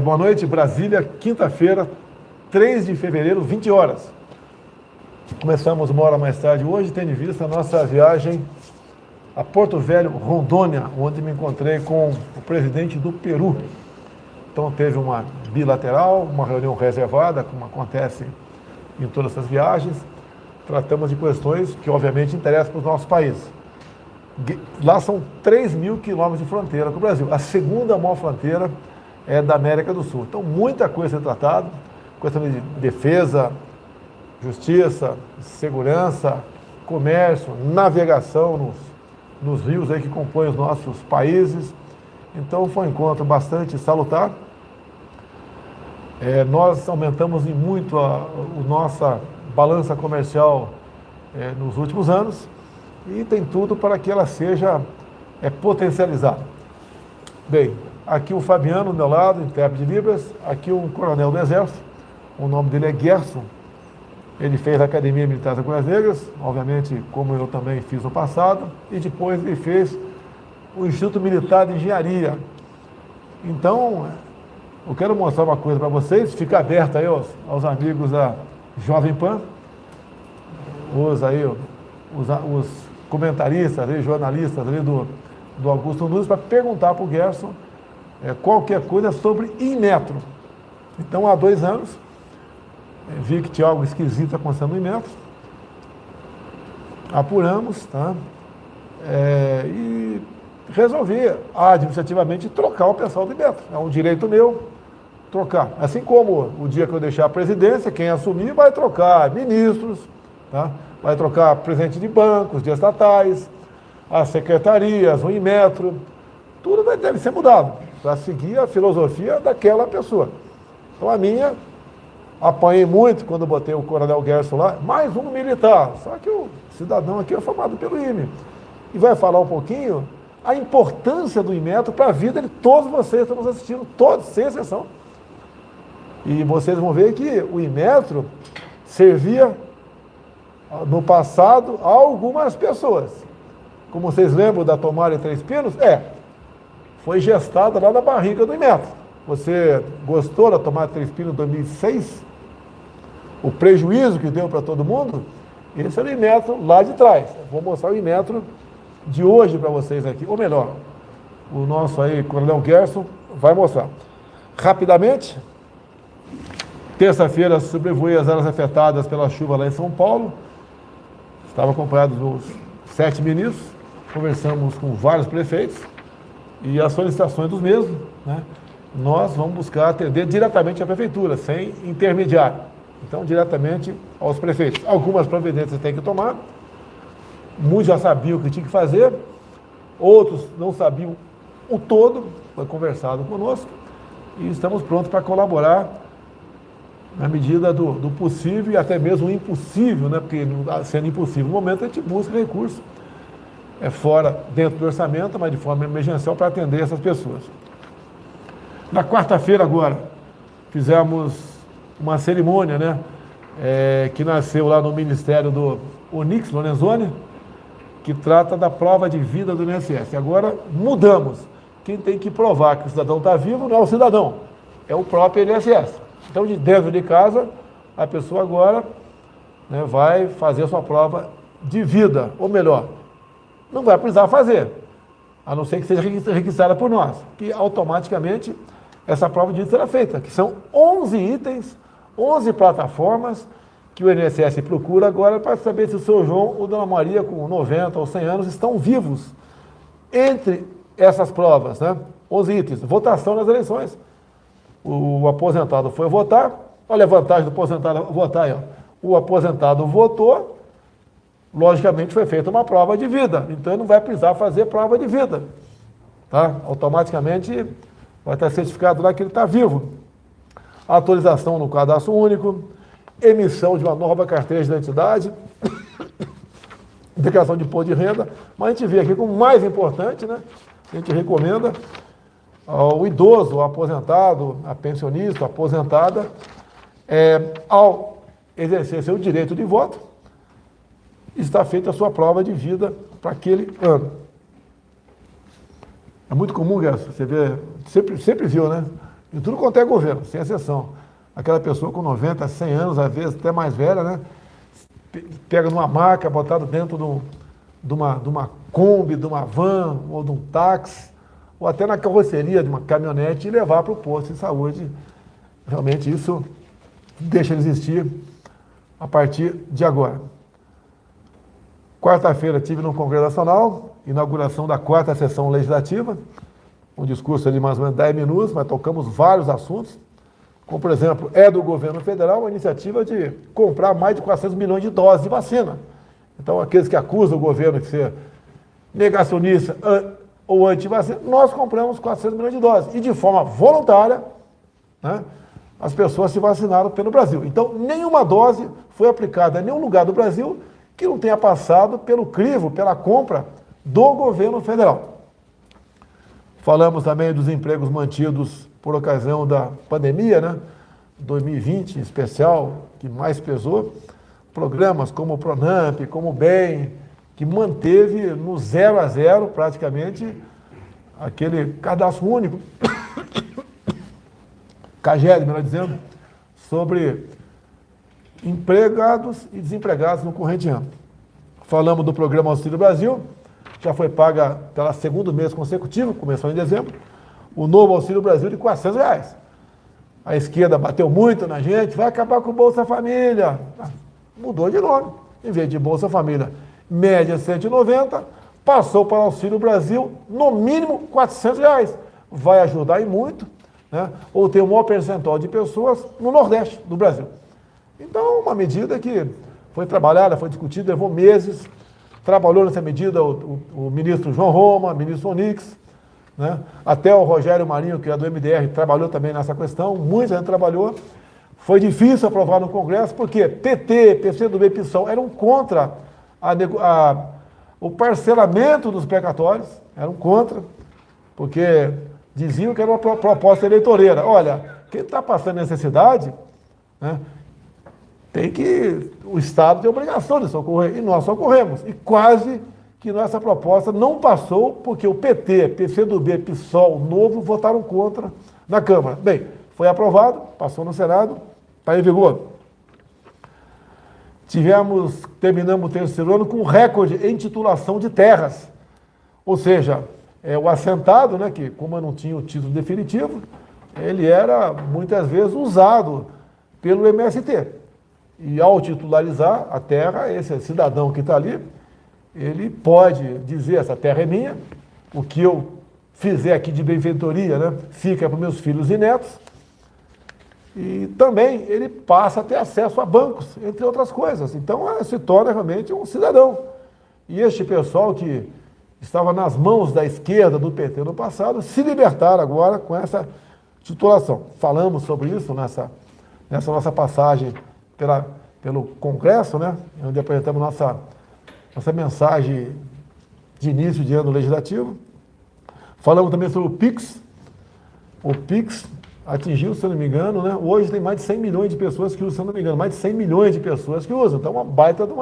Boa noite, Brasília, quinta-feira, 3 de fevereiro, 20 horas. Começamos uma hora mais tarde hoje, tendo em vista a nossa viagem a Porto Velho, Rondônia, onde me encontrei com o presidente do Peru. Então teve uma bilateral, uma reunião reservada, como acontece em todas essas viagens. Tratamos de questões que obviamente interessam para o nosso país. Lá são 3.000 quilômetros de fronteira com o Brasil. A segunda maior fronteira é da América do Sul. Então, muita coisa a ser tratada, questão de defesa, justiça, segurança, comércio, navegação nos rios aí que compõem os nossos países. Então, foi um encontro bastante salutar. Nós aumentamos em muito a nossa balança comercial nos últimos anos e tem tudo para que ela seja potencializada. Bem, aqui o Fabiano, do meu lado, intérprete de Libras. Aqui um coronel do Exército, o nome dele é Gerson. Ele fez a Academia Militar das Agulhas Negras, obviamente, como eu também fiz no passado, e depois ele fez o Instituto Militar de Engenharia. Então, eu quero mostrar uma coisa para vocês, fica aberto aí aos amigos da Jovem Pan, os comentaristas, jornalistas do Augusto Nunes, para perguntar para o Gerson qualquer coisa sobre Inmetro. Então, há 2 anos, vi que tinha algo esquisito acontecendo no Inmetro, apuramos, tá? E resolvi administrativamente trocar o pessoal do Inmetro. É um direito meu trocar. Assim como o dia que eu deixar a presidência, quem assumir vai trocar ministros, tá? Vai trocar presidente de bancos, de estatais, as secretarias, o Inmetro, tudo deve ser mudado para seguir a filosofia daquela pessoa. Então a minha, apanhei muito quando botei o coronel Gerson lá, mais um militar, só que o cidadão aqui é formado pelo IME. E vai falar um pouquinho a importância do Inmetro para a vida de todos vocês que estão nos assistindo, todos, sem exceção. E vocês vão ver que o Inmetro servia no passado a algumas pessoas. Como vocês lembram da Tomara em Três Pinos? Foi gestada lá na barriga do Inmetro. Você gostou da Tomara em Três Pinos em 2006? O prejuízo que deu para todo mundo? Esse era o Inmetro lá de trás. Vou mostrar o Inmetro de hoje para vocês aqui. Ou melhor, o nosso aí, coronel Gerson, vai mostrar. Rapidamente, terça-feira sobrevoei as áreas afetadas pela chuva lá em São Paulo. Estava acompanhado dos 7 ministros, conversamos com vários prefeitos e as solicitações dos mesmos, né? Nós vamos buscar atender diretamente à prefeitura, sem intermediário. Então, diretamente aos prefeitos. Algumas providências tem que tomar, muitos já sabiam o que tinha que fazer, outros não sabiam o todo, foi conversado conosco e estamos prontos para colaborar na medida do possível e até mesmo o impossível, né? Porque sendo impossível no momento a gente busca recurso fora, dentro do orçamento, mas de forma emergencial para atender essas pessoas. Na quarta-feira agora, fizemos uma cerimônia, né? Que nasceu lá no Ministério do Onyx Lorenzoni, que trata da prova de vida do INSS. Agora mudamos. Quem tem que provar que o cidadão está vivo não é o cidadão, é o próprio INSS. Então, de dentro de casa, a pessoa agora, né, vai fazer a sua prova de vida, ou melhor, não vai precisar fazer, a não ser que seja requisitada por nós, que automaticamente essa prova de vida será feita, que são 11 itens, 11 plataformas que o INSS procura agora para saber se o seu João ou Dona Maria, com 90 ou 100 anos, estão vivos. Entre essas provas, né, 11 itens, votação nas eleições. O aposentado foi votar, olha a vantagem do aposentado votar aí, ó. O aposentado votou, logicamente foi feita uma prova de vida, então ele não vai precisar fazer prova de vida, tá? Automaticamente vai estar certificado lá que ele está vivo. Atualização no cadastro único, emissão de uma nova carteira de identidade, declaração de imposto de renda, mas a gente vê aqui como mais importante, né? A gente recomenda o idoso, o aposentado, a pensionista, a aposentada, ao exercer seu direito de voto, está feita a sua prova de vida para aquele ano. É muito comum, Gerson, você vê, sempre viu, né? em tudo quanto é governo, sem exceção. Aquela pessoa com 90, 100 anos, às vezes até mais velha, né? Pega numa maca, botada dentro de uma Kombi, de uma van, ou de um táxi, ou até na carroceria de uma caminhonete e levar para o posto de saúde. Realmente isso deixa de existir a partir de agora. Quarta-feira tive no Congresso Nacional, inauguração da 4ª sessão legislativa, um discurso de mais ou menos 10 minutos, mas tocamos vários assuntos, como, por exemplo, do governo federal a iniciativa de comprar mais de 400 milhões de doses de vacina. Então, aqueles que acusam o governo de ser negacionista ou anti-vacina, nós compramos 400 milhões de doses. E de forma voluntária, né, as pessoas se vacinaram pelo Brasil. Então, nenhuma dose foi aplicada em nenhum lugar do Brasil que não tenha passado pelo crivo, pela compra do governo federal. Falamos também dos empregos mantidos por ocasião da pandemia, né? 2020 em especial, que mais pesou. Programas como o Pronamp, como o BEM, que manteve no 0 a 0 praticamente aquele cadastro único, CAGED, melhor dizendo, sobre empregados e desempregados no corrente ano. Falamos do programa Auxílio Brasil, já foi paga pela segundo mês consecutivo, começou em dezembro, o novo Auxílio Brasil de R$400. A esquerda bateu muito na gente, vai acabar com o Bolsa Família. Mudou de nome, em vez de Bolsa Família, média 190, passou para o Auxílio Brasil, no mínimo R$400. Vai ajudar em muito, né? Ou tem o maior percentual de pessoas no Nordeste do Brasil. Então, uma medida que foi trabalhada, foi discutida, levou meses, trabalhou nessa medida o ministro João Roma, o ministro Onix, né? Até o Rogério Marinho, que é do MDR, trabalhou também nessa questão, muita gente trabalhou. Foi difícil aprovar no Congresso, porque PT, PCdoB e PSOL eram contra o parcelamento dos precatórios, eram contra, porque diziam que era uma proposta eleitoreira. Olha, quem está passando necessidade, né, o Estado tem obrigação de socorrer, e nós socorremos. E quase que nossa proposta não passou, porque o PT, PCdoB, PSOL, Novo, votaram contra na Câmara. Bem, foi aprovado, passou no Senado, está em vigor. Terminamos o terceiro ano com recorde em titulação de terras. Ou seja, o assentado, né, que como não tinha o título definitivo, ele era muitas vezes usado pelo MST. E ao titularizar a terra, esse cidadão que está ali, ele pode dizer, essa terra é minha, o que eu fizer aqui de benfeitoria, né, fica para meus filhos e netos. E também ele passa a ter acesso a bancos, entre outras coisas. Então, se torna realmente um cidadão. E este pessoal que estava nas mãos da esquerda do PT no passado, se libertaram agora com essa titulação. Falamos sobre isso nessa nossa passagem pelo Congresso, né, onde apresentamos nossa mensagem de início de ano legislativo. Falamos também sobre o PIX. O PIX atingiu, se eu não me engano, né? Hoje tem mais de 100 milhões de pessoas que usam, se eu não me engano, mais de 100 milhões de pessoas que usam. Então, uma baita de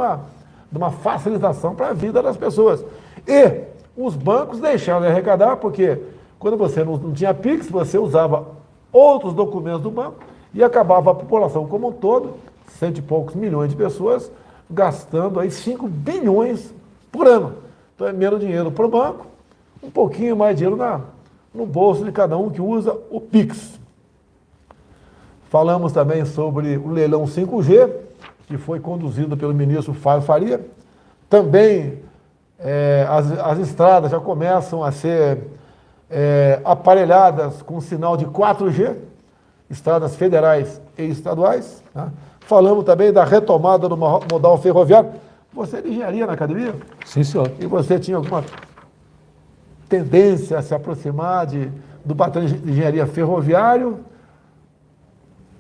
uma facilitação para a vida das pessoas. E os bancos deixaram de arrecadar, porque quando você não tinha PIX, você usava outros documentos do banco e acabava a população como um todo, 100 e poucos milhões de pessoas, gastando aí 5 bilhões por ano. Então, é menos dinheiro para o banco, um pouquinho mais de dinheiro no bolso de cada um que usa o PIX. Falamos também sobre o leilão 5G, que foi conduzido pelo ministro Fábio Faria. Também as estradas já começam a ser aparelhadas com sinal de 4G, estradas federais e estaduais. Né? Falamos também da retomada do modal ferroviário. Você é de engenharia na academia? Sim, senhor. E você tinha alguma tendência a se aproximar do batalhão de engenharia ferroviário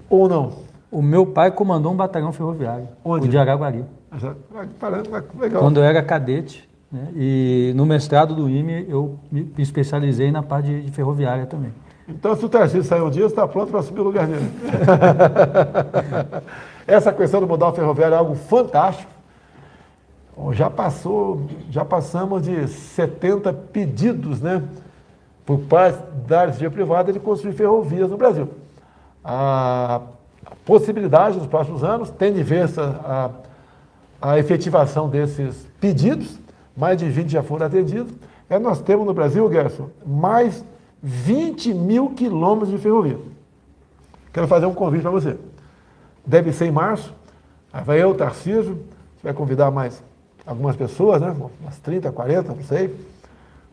ou não? O meu pai comandou um batalhão ferroviário. Onde? O de Araguari. Legal. Quando eu era cadete, né, e no mestrado do IME eu me especializei na parte de ferroviária também. Então, se o Tarcísio sair um dia, você está pronto para subir o lugar dele. Essa questão do modal ferroviário é algo fantástico. Já passamos de 70 pedidos, né, por parte da iniciativa privada, de construir ferrovias no Brasil. A possibilidade nos próximos anos, tendo em vista a efetivação desses pedidos, mais de 20 já foram atendidos, nós temos no Brasil, Gerson, mais 20 mil quilômetros de ferrovia. Quero fazer um convite para você. Deve ser em março, aí vai eu, Tarcísio, você vai convidar mais algumas pessoas, né? Umas 30, 40, não sei,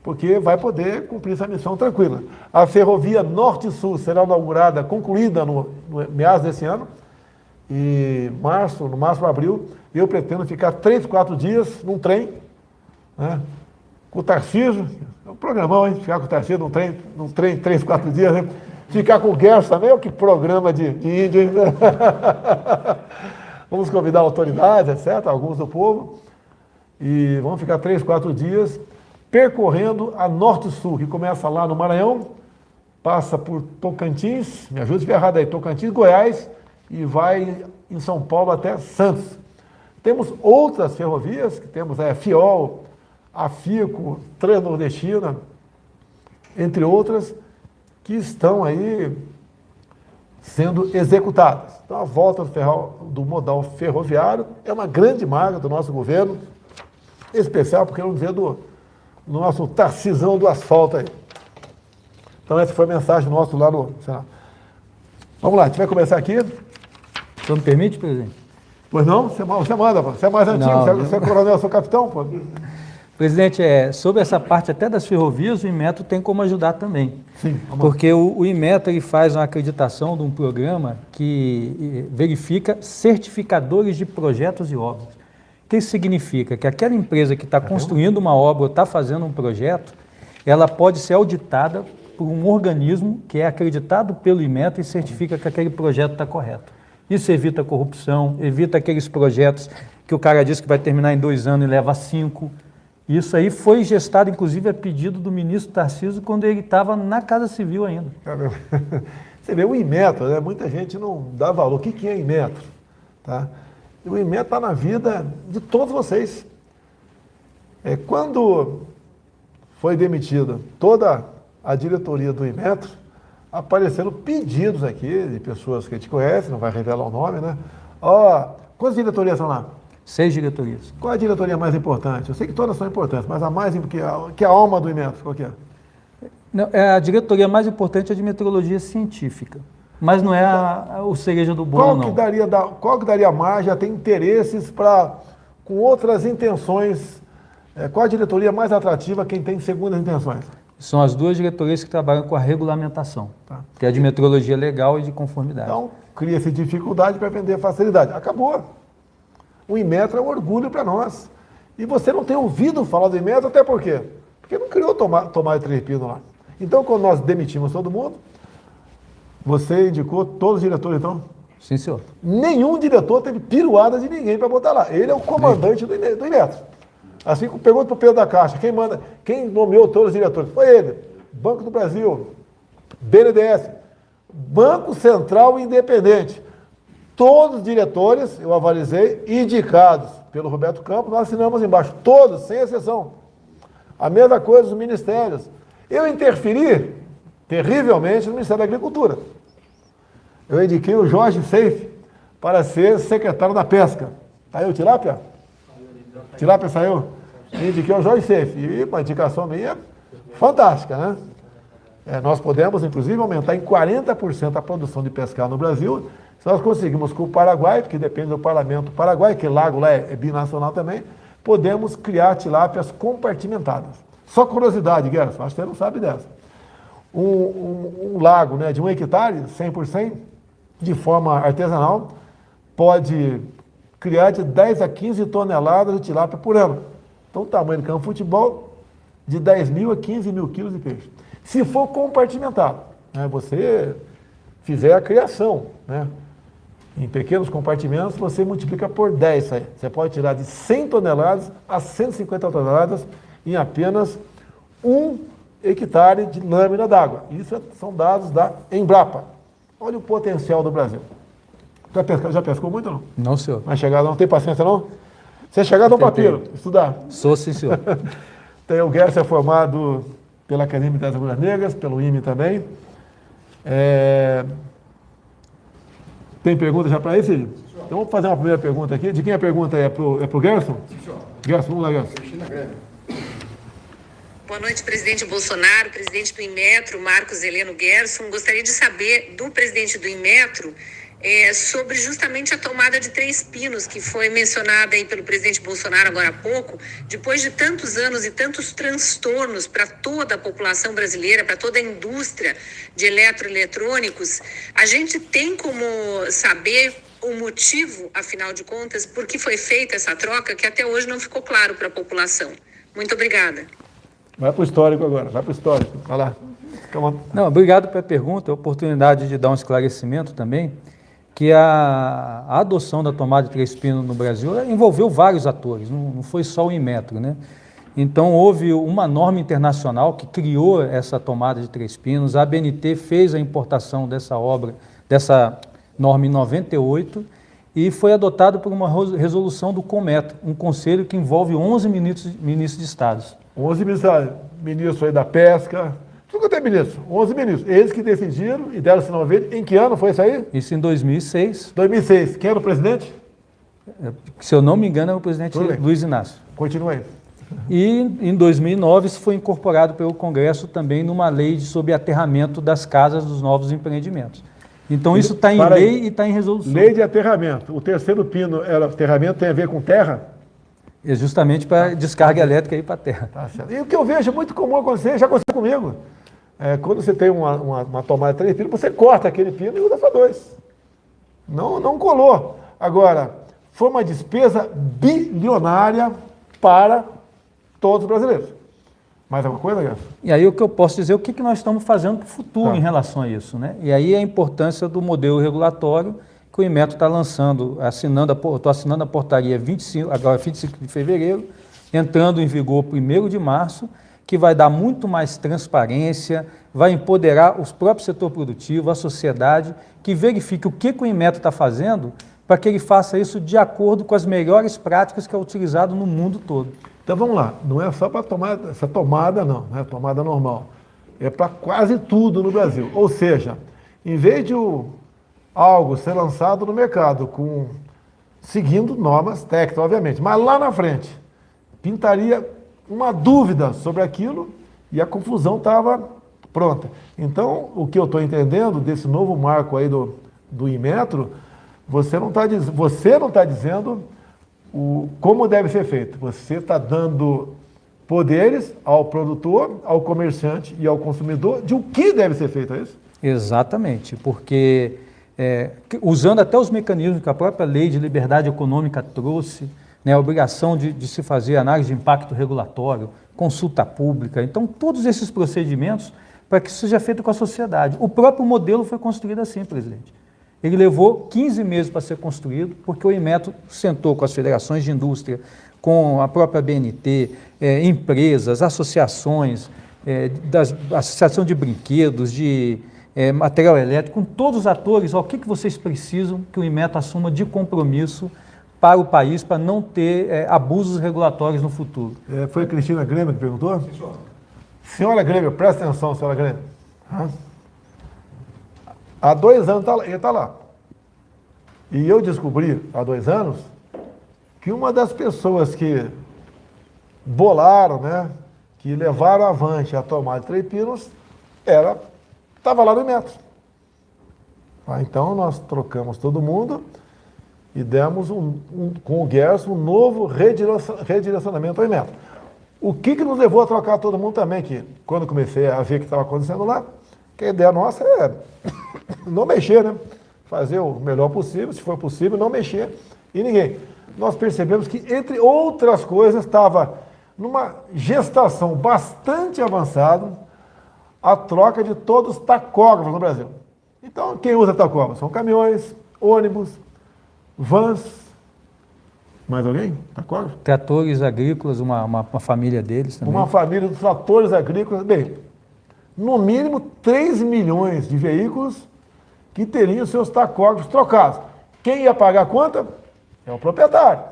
porque vai poder cumprir essa missão tranquila. A ferrovia Norte-Sul será inaugurada, concluída no meados desse ano, e no máximo abril, eu pretendo ficar 3, 4 dias num trem, né? Com o Tarcísio, é um programão, hein? Ficar com o Tarcísio num trem 3, 4 dias, né? Ficar com o Gerson também, olha que programa de índio, hein? Vamos convidar autoridades, etc., alguns do povo, e vamos ficar 3, 4 dias percorrendo a Norte-Sul, que começa lá no Maranhão, passa por Tocantins, me ajude se estiver errado aí, Tocantins, Goiás, e vai em São Paulo até Santos. Temos outras ferrovias, que temos a FIOL, a FICO, Transnordestina, entre outras, que estão aí sendo executadas. Então, a volta do modal ferroviário é uma grande marca do nosso governo, especial, porque não dizer do nosso Tarcisão do asfalto aí. Então, essa foi a mensagem nossa lá no Senado. Vamos lá, a gente vai começar aqui. O senhor me permite, presidente? Pois não? Você manda, pô. Você é mais antigo, Não, você é coronel, eu sou capitão, pô. Presidente, sobre essa parte até das ferrovias, o Inmetro tem como ajudar também. Sim, vamos porque o Inmetro ele faz uma acreditação de um programa que verifica certificadores de projetos e obras. O que isso significa? Que aquela empresa que está construindo uma obra ou está fazendo um projeto, ela pode ser auditada por um organismo que é acreditado pelo Inmetro e certifica que aquele projeto está correto. Isso evita corrupção, evita aqueles projetos que o cara diz que vai terminar em 2 anos e leva 5. Isso aí foi gestado, inclusive, a pedido do ministro Tarcísio, quando ele estava na Casa Civil ainda. Você vê o Inmetro, né? Muita gente não dá valor. O que é Inmetro? Tá? O Inmetro está na vida de todos vocês. Quando foi demitida toda a diretoria do Inmetro, apareceram pedidos aqui de pessoas que a gente conhece, não vai revelar o nome, né? Quantas diretorias são lá? 6 diretorias. Qual é a diretoria mais importante? Eu sei que todas são importantes, mas a mais que a alma do Inmetro, qual que é? Não, a diretoria mais importante é de metrologia científica, mas não é o cereja do bolo, não. Qual que daria margem a ter interesses com outras intenções? Qual a diretoria mais atrativa quem tem segundas intenções? São as 2 diretorias que trabalham com a regulamentação, que é a de metrologia legal e de conformidade. Então, cria-se dificuldade para vender facilidade. Acabou. O Inmetro é um orgulho para nós. E você não tem ouvido falar do Inmetro, até por quê? Porque não criou tomar de 3 pinos lá. Então, quando nós demitimos todo mundo, você indicou todos os diretores, então? Sim, senhor. Nenhum diretor teve piruada de ninguém para botar lá. Ele é o comandante do Inmetro. Assim que pergunta para o Pedro da Caixa, quem nomeou todos os diretores? Foi ele. Banco do Brasil, BNDES, Banco Central Independente. Todos os diretores, eu avalizei, indicados pelo Roberto Campos, nós assinamos embaixo, todos, sem exceção. A mesma coisa dos ministérios. Eu interferi terrivelmente no Ministério da Agricultura. Eu indiquei o Jorge Seife para ser secretário da Pesca. Saiu Tilápia? Tilápia saiu? Eu indiquei o Jorge Seife. E uma indicação minha fantástica, né? Nós podemos, inclusive, aumentar em 40% a produção de pescado no Brasil. Se nós conseguimos com o Paraguai, porque depende do parlamento do Paraguai, que lago lá é binacional também, podemos criar tilápias compartimentadas. Só curiosidade, Gerson, acho que você não sabe dessa. Um lago, né, de 1 hectare, 100%, de forma artesanal, pode criar de 10 a 15 toneladas de tilápia por ano. Então, o tamanho do campo de futebol, de 10 mil a 15 mil quilos de peixe. Se for compartimentado, né, você fizer a criação, né, em pequenos compartimentos, você multiplica por 10 aí. Você pode tirar de 100 toneladas a 150 toneladas em apenas 1 hectare de lâmina d'água. Isso são dados da Embrapa. Olha o potencial do Brasil. Já pescou muito ou não? Não, senhor. Mas chegado não tem paciência não? Você chegar no papiro, estudar. Sou, sim, senhor. Tem o Gerson é formado pela Academia Militar das Agulhas Negras, pelo IME também. Tem pergunta já para esse? Então vamos fazer uma primeira pergunta aqui. De quem a pergunta é? Pro Gerson? Sim, senhor. Gerson, vamos lá, Gerson. Cristina Grêmio. Boa noite, presidente Bolsonaro, presidente do Inmetro, Marcos Heleno Gerson. Gostaria de saber do presidente do Inmetro sobre justamente a tomada de Três Pinos, que foi mencionada aí pelo presidente Bolsonaro agora há pouco. Depois de tantos anos e tantos transtornos para toda a população brasileira, para toda a indústria de eletroeletrônicos, a gente tem como saber o motivo, afinal de contas, por que foi feita essa troca, que até hoje não ficou claro para a população. Muito obrigada. Vai para o histórico agora, vai para o histórico. Vai lá. Não, obrigado pela pergunta, a oportunidade de dar um esclarecimento também, que a adoção da tomada de Três Pinos no Brasil envolveu vários atores, não foi só o Inmetro, né? Então houve uma norma internacional que criou essa tomada de Três Pinos, a ABNT fez a importação dessa obra, dessa norma em 98, e foi adotado por uma resolução do CONMETRO, um conselho que envolve 11 ministros de Estados. 11 ministros aí da pesca, tudo quanto é ministro, 11 ministros. Eles que decidiram e deram sinal verde. Em que ano foi isso aí? Isso em 2006. 2006. Quem era o presidente? Se eu não me engano, é o presidente Luiz Inácio. Continue aí. E em 2009 isso foi incorporado pelo Congresso também numa lei sobre aterramento das casas dos novos empreendimentos. Então isso está em lei e está em resolução. Lei de aterramento. O terceiro pino, aterramento tem a ver com terra? É justamente para descarga elétrica ir para a terra. Tá certo. E o que eu vejo é muito comum acontecer, já aconteceu comigo. Quando você tem uma tomada de 3 pinos, você corta aquele pino e usa só 2. Não colou. Agora, foi uma despesa bilionária para todos os brasileiros. Mais alguma coisa, Gerson? E aí o que eu posso dizer, o que nós estamos fazendo para o futuro em relação a isso, né? E aí a importância do modelo regulatório que o Inmetro está lançando, estou assinando a portaria 25 de fevereiro, entrando em vigor 1º de março, que vai dar muito mais transparência, vai empoderar os próprios setor produtivo, a sociedade, que verifique o que o Inmetro está fazendo para que ele faça isso de acordo com as melhores práticas que é utilizado no mundo todo. Então vamos lá, não é só para tomar essa tomada não é tomada normal, é para quase tudo no Brasil. Ou seja, em vez de algo ser lançado no mercado seguindo normas técnicas, obviamente, mas lá na frente pintaria uma dúvida sobre aquilo e a confusão estava pronta. Então, o que eu estou entendendo desse novo marco aí do Inmetro, você não está dizendo como deve ser feito. Você está dando poderes ao produtor, ao comerciante e ao consumidor de o que deve ser feito, é isso? Exatamente, porque usando até os mecanismos que a própria Lei de Liberdade Econômica trouxe, né, a obrigação de se fazer análise de impacto regulatório, consulta pública, então todos esses procedimentos para que isso seja feito com a sociedade. O próprio modelo foi construído assim, presidente. Ele levou 15 meses para ser construído, porque o Inmetro sentou com as federações de indústria, com a própria BNT, empresas, associações, associação de brinquedos, de material elétrico, com todos os atores, o que vocês precisam que o Inmetro assuma de compromisso para o país, para não ter abusos regulatórios no futuro. Foi a Cristina Grêmio que perguntou? Sim, senhor. Senhora Grêmio, presta atenção, senhora Grêmio. Há 2 anos ele está lá. E eu descobri, há 2 anos, que uma das pessoas que bolaram, né, que levaram avante a tomada de 3 pinos, estava lá no Inmetro. Então nós trocamos todo mundo e demos com o Gerson um novo redirecionamento ao Inmetro. O que nos levou a trocar todo mundo também, que quando comecei a ver o que estava acontecendo lá, que a ideia nossa é não mexer, né? Fazer o melhor possível, se for possível, não mexer em ninguém. Nós percebemos que, entre outras coisas, estava numa gestação bastante avançada a troca de todos os tacógrafos no Brasil. Então, quem usa tacógrafo? São caminhões, ônibus, vans. Mais alguém? Tacógrafo? Tratores agrícolas, uma família deles também. Uma família de tratores agrícolas. Bem, no mínimo 3 milhões de veículos que teriam seus tacógrafos trocados. Quem ia pagar a conta? É o proprietário.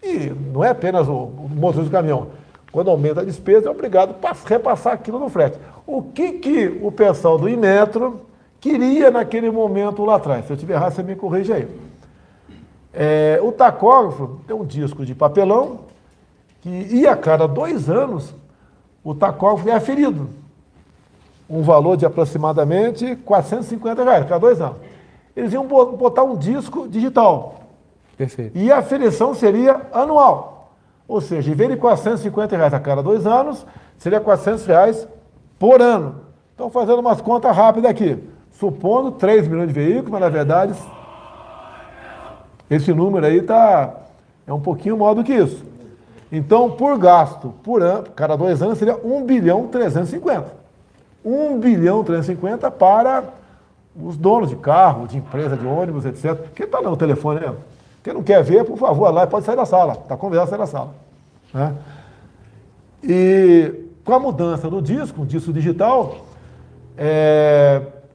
E não é apenas o motorista do caminhão. quando aumenta a despesa, é obrigado a repassar aquilo no frete. O que o pessoal do Inmetro queria naquele momento lá atrás? Se eu estiver errado, você me corrige aí. O tacógrafo tem um disco de papelão e a cada 2 anos o tacógrafo é aferido. Um valor de aproximadamente R$450 a cada 2 anos. Eles iam botar um disco digital. Perfeito. E a aferição seria anual. Ou seja, em vez de R$450 a cada 2 anos, seria R$400 por ano. Então, fazendo umas contas rápidas aqui. Supondo 3 milhões de veículos, mas na verdade, esse número aí é um pouquinho maior do que isso. Então, por gasto, por ano, cada 2 anos, seria 1.350.000.000. 1.350.000.000 para os donos de carro, de empresa, de ônibus, etc. Quem está no telefone, né? Quem não quer ver, por favor, lá pode sair da sala. Está convidado a sair da sala. Né? E com a mudança do disco, um disco digital,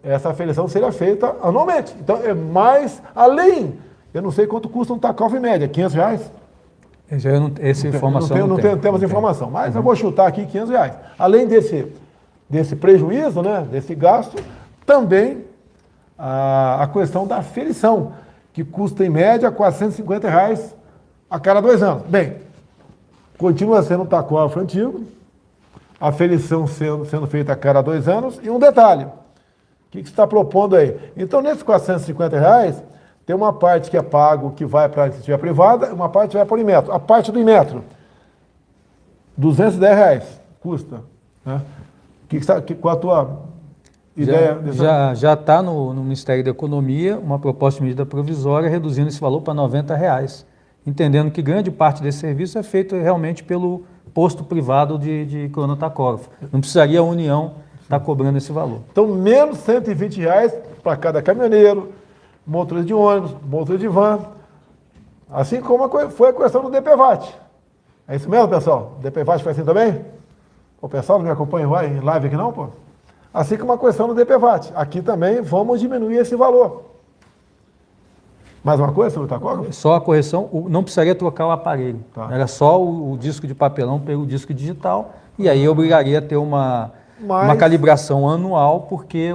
essa aferição seria feita anualmente. Então, é mais, além, eu não sei quanto custa um tacógrafo em média, R$500? Essa informação não temos informação, mas eu vou chutar aqui R$500. Além desse prejuízo, né, desse gasto, também a questão da aferição, que custa em média R$450 a cada 2 anos. Bem, continua sendo um tacógrafo antigo, a aferição sendo feita a cada 2 anos, e um detalhe, o que você está propondo aí? Então, nesses R$450, tem uma parte que é pago, que vai para a iniciativa privada, e uma parte vai para o Inmetro. A parte do Inmetro, R$210 custa. Né? Qual a tua ideia? Já está no Ministério da Economia uma proposta de medida provisória reduzindo esse valor para R$90, entendendo que grande parte desse serviço é feito realmente pelo posto privado de cronotacógrafo. Não precisaria a União estar cobrando esse valor. Então, menos R$120 para cada caminhoneiro, motorista de ônibus, motorista de van, assim como foi a questão do DPVAT. É isso mesmo, pessoal? O DPVAT foi assim também? O pessoal não me acompanha em live aqui não, pô? Assim como a questão do DPVAT. Aqui também vamos diminuir esse valor. Mais uma coisa sobre o tacógrafo? Só a correção, não precisaria trocar o aparelho. Tá. Era só o disco de papelão pelo disco digital, e aí obrigaria a ter uma calibração anual, porque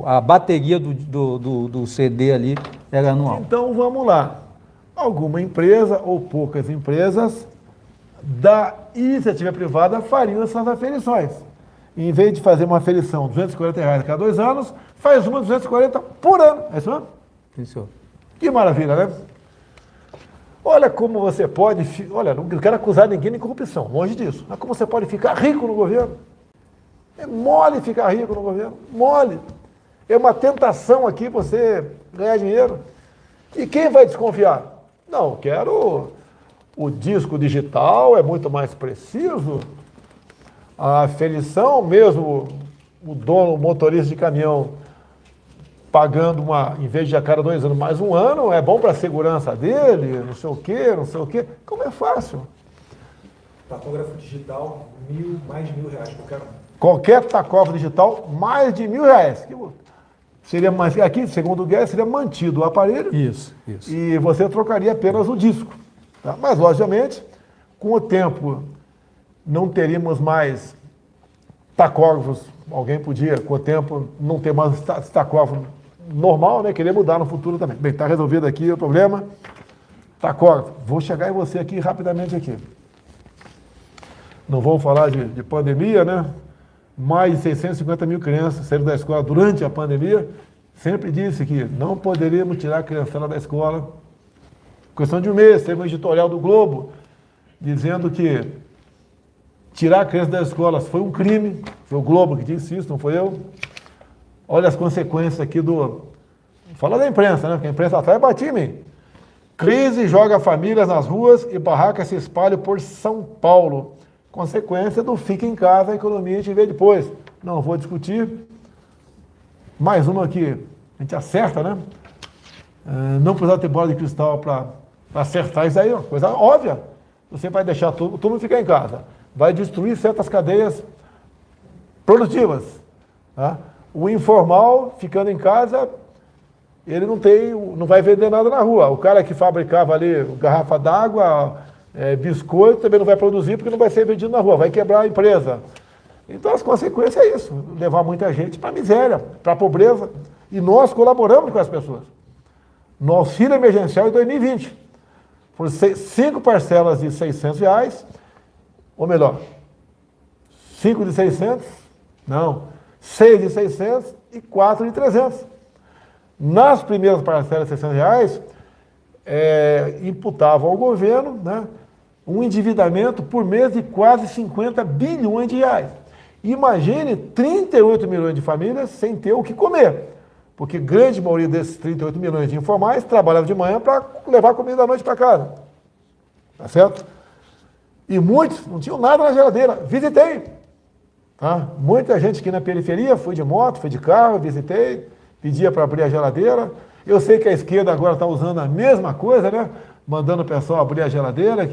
a bateria do CD ali era anual. Então vamos lá. Alguma empresa ou poucas empresas da iniciativa privada fariam essas aferições. Em vez de fazer uma aferição de R$240 a cada 2 anos, faz uma de R$240 por ano. É isso mesmo? Isso. Que maravilha, né? Olha como você pode... Olha, não quero acusar ninguém de corrupção, longe disso. Mas como você pode ficar rico no governo? É mole ficar rico no governo, mole. É uma tentação aqui você ganhar dinheiro. E quem vai desconfiar? Não, quero o disco digital, é muito mais preciso. A aferição, mesmo o dono, o motorista de caminhão, pagando em vez de a cada 2 anos, mais 1 ano, é bom para a segurança dele, não sei o quê, não sei o quê. Como é fácil? Tacógrafo digital, mais de R$1.000 qualquer um. Qualquer tacógrafo digital, mais de R$1.000. Seria mais, aqui, segundo o Guedes, seria mantido o aparelho. Isso. E você trocaria apenas o disco. Tá? Mas, logicamente, com o tempo, não teríamos mais tacógrafos. Alguém podia, com o tempo, não ter mais tacógrafo normal, né? Querer mudar no futuro também. Bem, está resolvido aqui o problema. Tacógrafo. Vou chegar em você aqui rapidamente aqui. Não vamos falar de pandemia, né? Mais de 650 mil crianças saíram da escola durante a pandemia. Sempre disse que não poderíamos tirar a criançada da escola. Questão de 1 mês, teve um editorial do Globo dizendo que tirar a criança das escolas foi um crime. Foi o Globo que disse isso, não foi eu. Olha as consequências aqui Fala da imprensa, né? Porque a imprensa atrás batia em mim. Crise joga famílias nas ruas e barracas se espalham por São Paulo. Consequência do fica em casa, a economia a gente vê depois. Não vou discutir. Mais uma que a gente acerta, né? Não precisa ter bola de cristal para acertar isso aí, é uma coisa óbvia. Você vai deixar todo mundo ficar em casa. Vai destruir certas cadeias produtivas. Tá? O informal, ficando em casa, ele não vai vender nada na rua. O cara que fabricava ali garrafa d'água, biscoito também não vai produzir porque não vai ser vendido na rua, vai quebrar a empresa. Então as consequências é isso, levar muita gente para a miséria, para a pobreza. E nós colaboramos com as pessoas. No auxílio emergencial em 2020, foram 5 parcelas de R$600, ou melhor, 5 de 600, não, 6 de 600 e 4 de 300. Nas primeiras parcelas de R$600, imputavam ao governo, né, um endividamento por mês de quase 50 bilhões de reais. Imagine 38 milhões de famílias sem ter o que comer, porque grande maioria desses 38 milhões de informais trabalhava de manhã para levar comida da noite para casa. Tá certo? E muitos não tinham nada na geladeira. Visitei. Tá? Muita gente aqui na periferia, fui de moto, fui de carro, visitei, pedia para abrir a geladeira. Eu sei que a esquerda agora está usando a mesma coisa, né? Mandando o pessoal abrir a geladeira.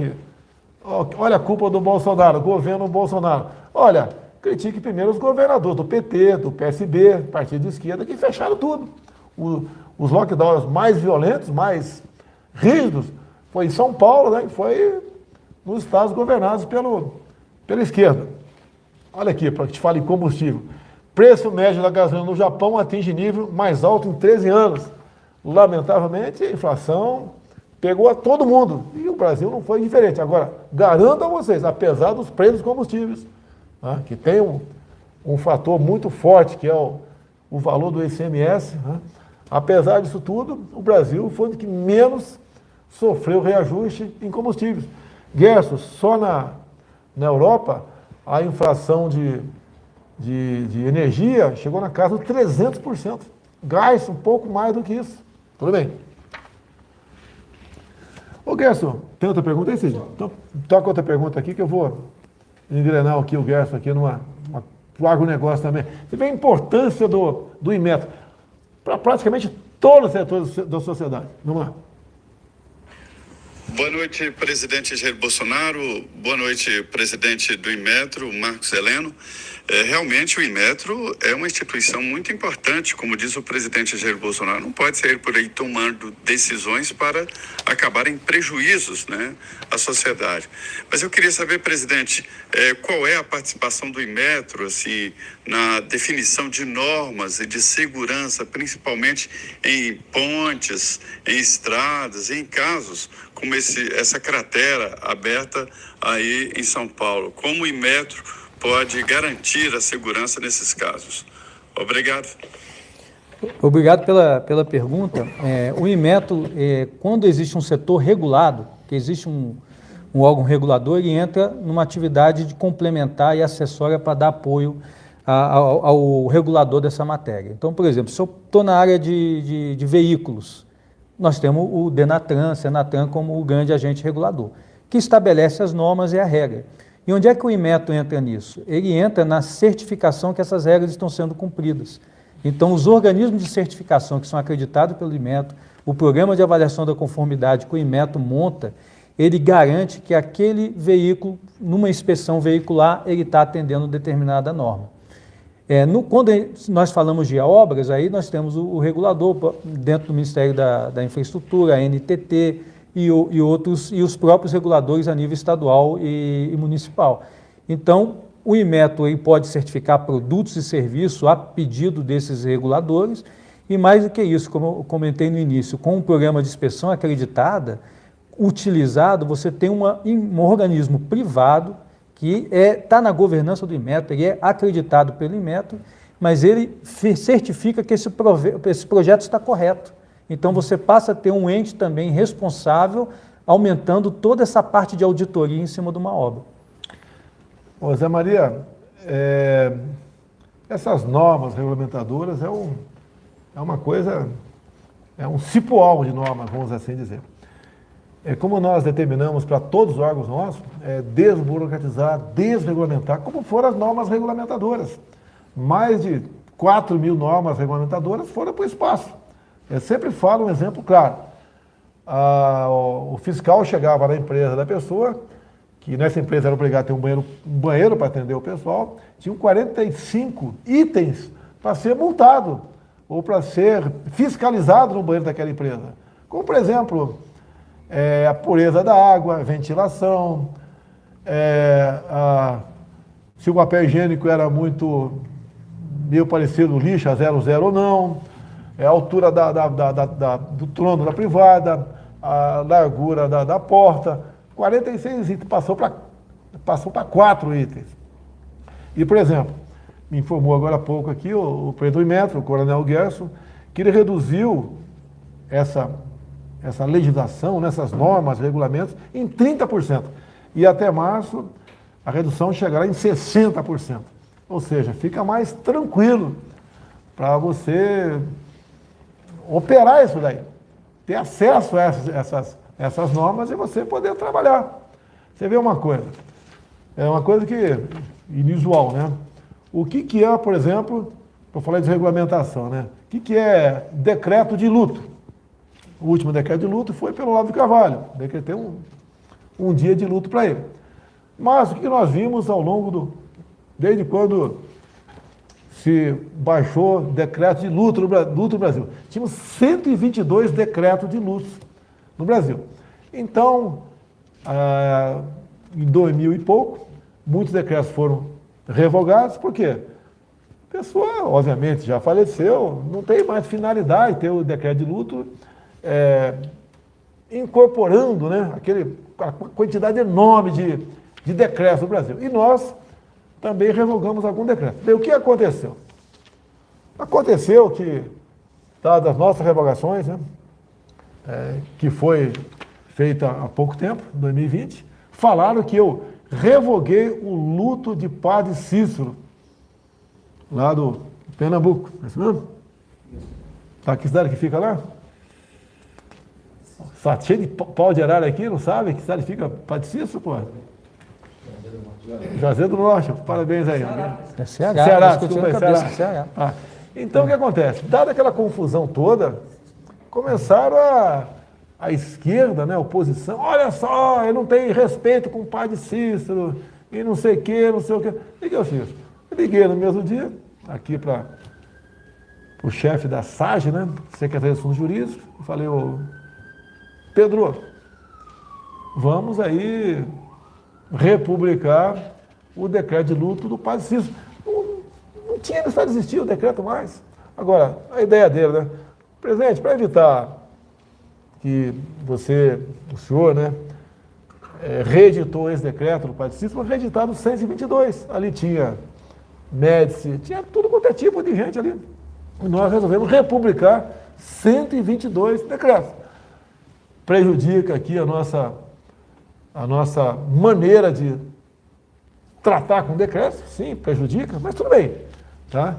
Olha a culpa do Bolsonaro, governo Bolsonaro. Olha, critique primeiro os governadores do PT, do PSB, partido de esquerda, que fecharam tudo. Os lockdowns mais violentos, mais rígidos, foi em São Paulo, né? Foi nos estados governados pela esquerda. Olha aqui, para que te fale em combustível. Preço médio da gasolina no Japão atinge nível mais alto em 13 anos. Lamentavelmente, a inflação pegou a todo mundo. E o Brasil não foi diferente. Agora, garanto a vocês, apesar dos preços dos combustíveis, né, que tem um fator muito forte, que é o valor do ICMS, né, apesar disso tudo, o Brasil foi o que menos sofreu reajuste em combustíveis. Gerson, só na Europa, a inflação de energia chegou na casa de 300%. Gás, um pouco mais do que isso. Tudo bem. Ô Gerson, tem outra pergunta aí, Cid? Então, toca outra pergunta aqui que eu vou engrenar aqui o Gerson aqui pro agronegócio também. Você vê a importância do Inmetro para praticamente todos os setores da sociedade. Vamos lá. Boa noite, presidente Jair Bolsonaro. Boa noite, presidente do Inmetro, Marcos Heleno. Realmente o Inmetro é uma instituição muito importante, como diz o presidente Jair Bolsonaro. Não pode sair por aí tomando decisões para acabar em prejuízos, né, à sociedade. Mas eu queria saber, presidente, qual é a participação do Inmetro assim, na definição de normas e de segurança, principalmente em pontes, em estradas, em casos como essa cratera aberta aí em São Paulo. Como o Inmetro pode garantir a segurança nesses casos? Obrigado. Obrigado pela pergunta. O Inmetro, quando existe um setor regulado, que existe um órgão regulador, ele entra numa atividade de complementar e acessória para dar apoio ao regulador dessa matéria. Então, por exemplo, se eu estou na área de veículos, nós temos o Denatran, Senatran como o grande agente regulador, que estabelece as normas e a regra. E onde é que o Inmetro entra nisso? Ele entra na certificação que essas regras estão sendo cumpridas. Então, os organismos de certificação que são acreditados pelo Inmetro, o programa de avaliação da conformidade que o Inmetro monta, ele garante que aquele veículo, numa inspeção veicular, ele está atendendo determinada norma. Quando nós falamos de obras, aí nós temos o regulador dentro do Ministério da Infraestrutura, a NTT e os próprios reguladores a nível estadual e municipal. Então, o Inmetro pode certificar produtos e serviços a pedido desses reguladores e mais do que isso, como eu comentei no início, com um programa de inspeção acreditada, utilizado, você tem um organismo privado que está na governança do Inmetro, ele é acreditado pelo Inmetro, mas ele certifica que esse projeto está correto. Então, você passa a ter um ente também responsável, aumentando toda essa parte de auditoria em cima de uma obra. Ô Zé Maria, essas normas regulamentadoras é uma coisa, é um cipoal de normas, vamos assim dizer. Como nós determinamos para todos os órgãos nossos, desburocratizar, desregulamentar, como foram as normas regulamentadoras. Mais de 4.000 normas regulamentadoras foram para o espaço. Eu sempre falo um exemplo claro. O fiscal chegava na empresa da pessoa, que nessa empresa era obrigado a ter um banheiro para atender o pessoal, tinham 45 itens para ser multado ou para ser fiscalizado no banheiro daquela empresa. Como, por exemplo, a pureza da água, a ventilação, se o papel higiênico era meio parecido lixo a 00 ou não, a altura do trono da privada, a largura da porta, 46 itens, passou para 4 itens. E, por exemplo, me informou agora há pouco aqui o presidente do Inmetro, o Coronel Gerson, que ele reduziu essa legislação, essas normas, regulamentos, em 30%. E até março, a redução chegará em 60%. Ou seja, fica mais tranquilo para você operar isso daí, ter acesso a essas normas e você poder trabalhar. Você vê uma coisa, é uma coisa inusual, né? O que é, por exemplo, eu falei de regulamentação, né? O que é decreto de luto? O último decreto de luto foi pelo Olavo de Carvalho, decretei um dia de luto para ele. Mas o que nós vimos ao longo desde quando se baixou decreto de luto no Brasil? Tínhamos 122 decretos de luto no Brasil. Então, em 2000 e pouco, muitos decretos foram revogados, por quê? A pessoa, obviamente, já faleceu, não tem mais finalidade ter o decreto de luto incorporando, né, a quantidade enorme de decretos no Brasil. E nós também revogamos algum decreto. Bem, o que aconteceu? Aconteceu que, dadas as nossas revogações, né, que foi feita há pouco tempo, 2020, falaram que eu revoguei o luto de padre Cícero, lá do Pernambuco. É isso mesmo? Tá, que cidade que fica lá? Está cheio de pau de arara aqui, não sabe que cidade fica padre Cícero, pô? Juazeiro do Norte, parabéns aí. É Ceará, desculpa, Ceará. Então, o que acontece? Dada aquela confusão toda, começaram a esquerda, né, a oposição, olha só, ele não tem respeito com o padre Cícero, e não sei o quê, não sei o quê. O que eu fiz? Eu liguei no mesmo dia, aqui para o chefe da SAGE, né, Secretaria de Assuntos Jurídicos, e falei, ô Pedro, vamos aí republicar o decreto de luto do padre Cícero. Não tinha necessidade de existir o decreto mais. Agora, a ideia dele, né? Presidente, para evitar que o senhor, né, reeditou esse decreto do padre Cícero, foi reeditado 122. Ali tinha Médici, tinha tudo quanto é tipo de gente ali. E nós resolvemos republicar 122 decretos. Prejudica aqui a nossa maneira de tratar com decretos, sim, prejudica, mas tudo bem, tá?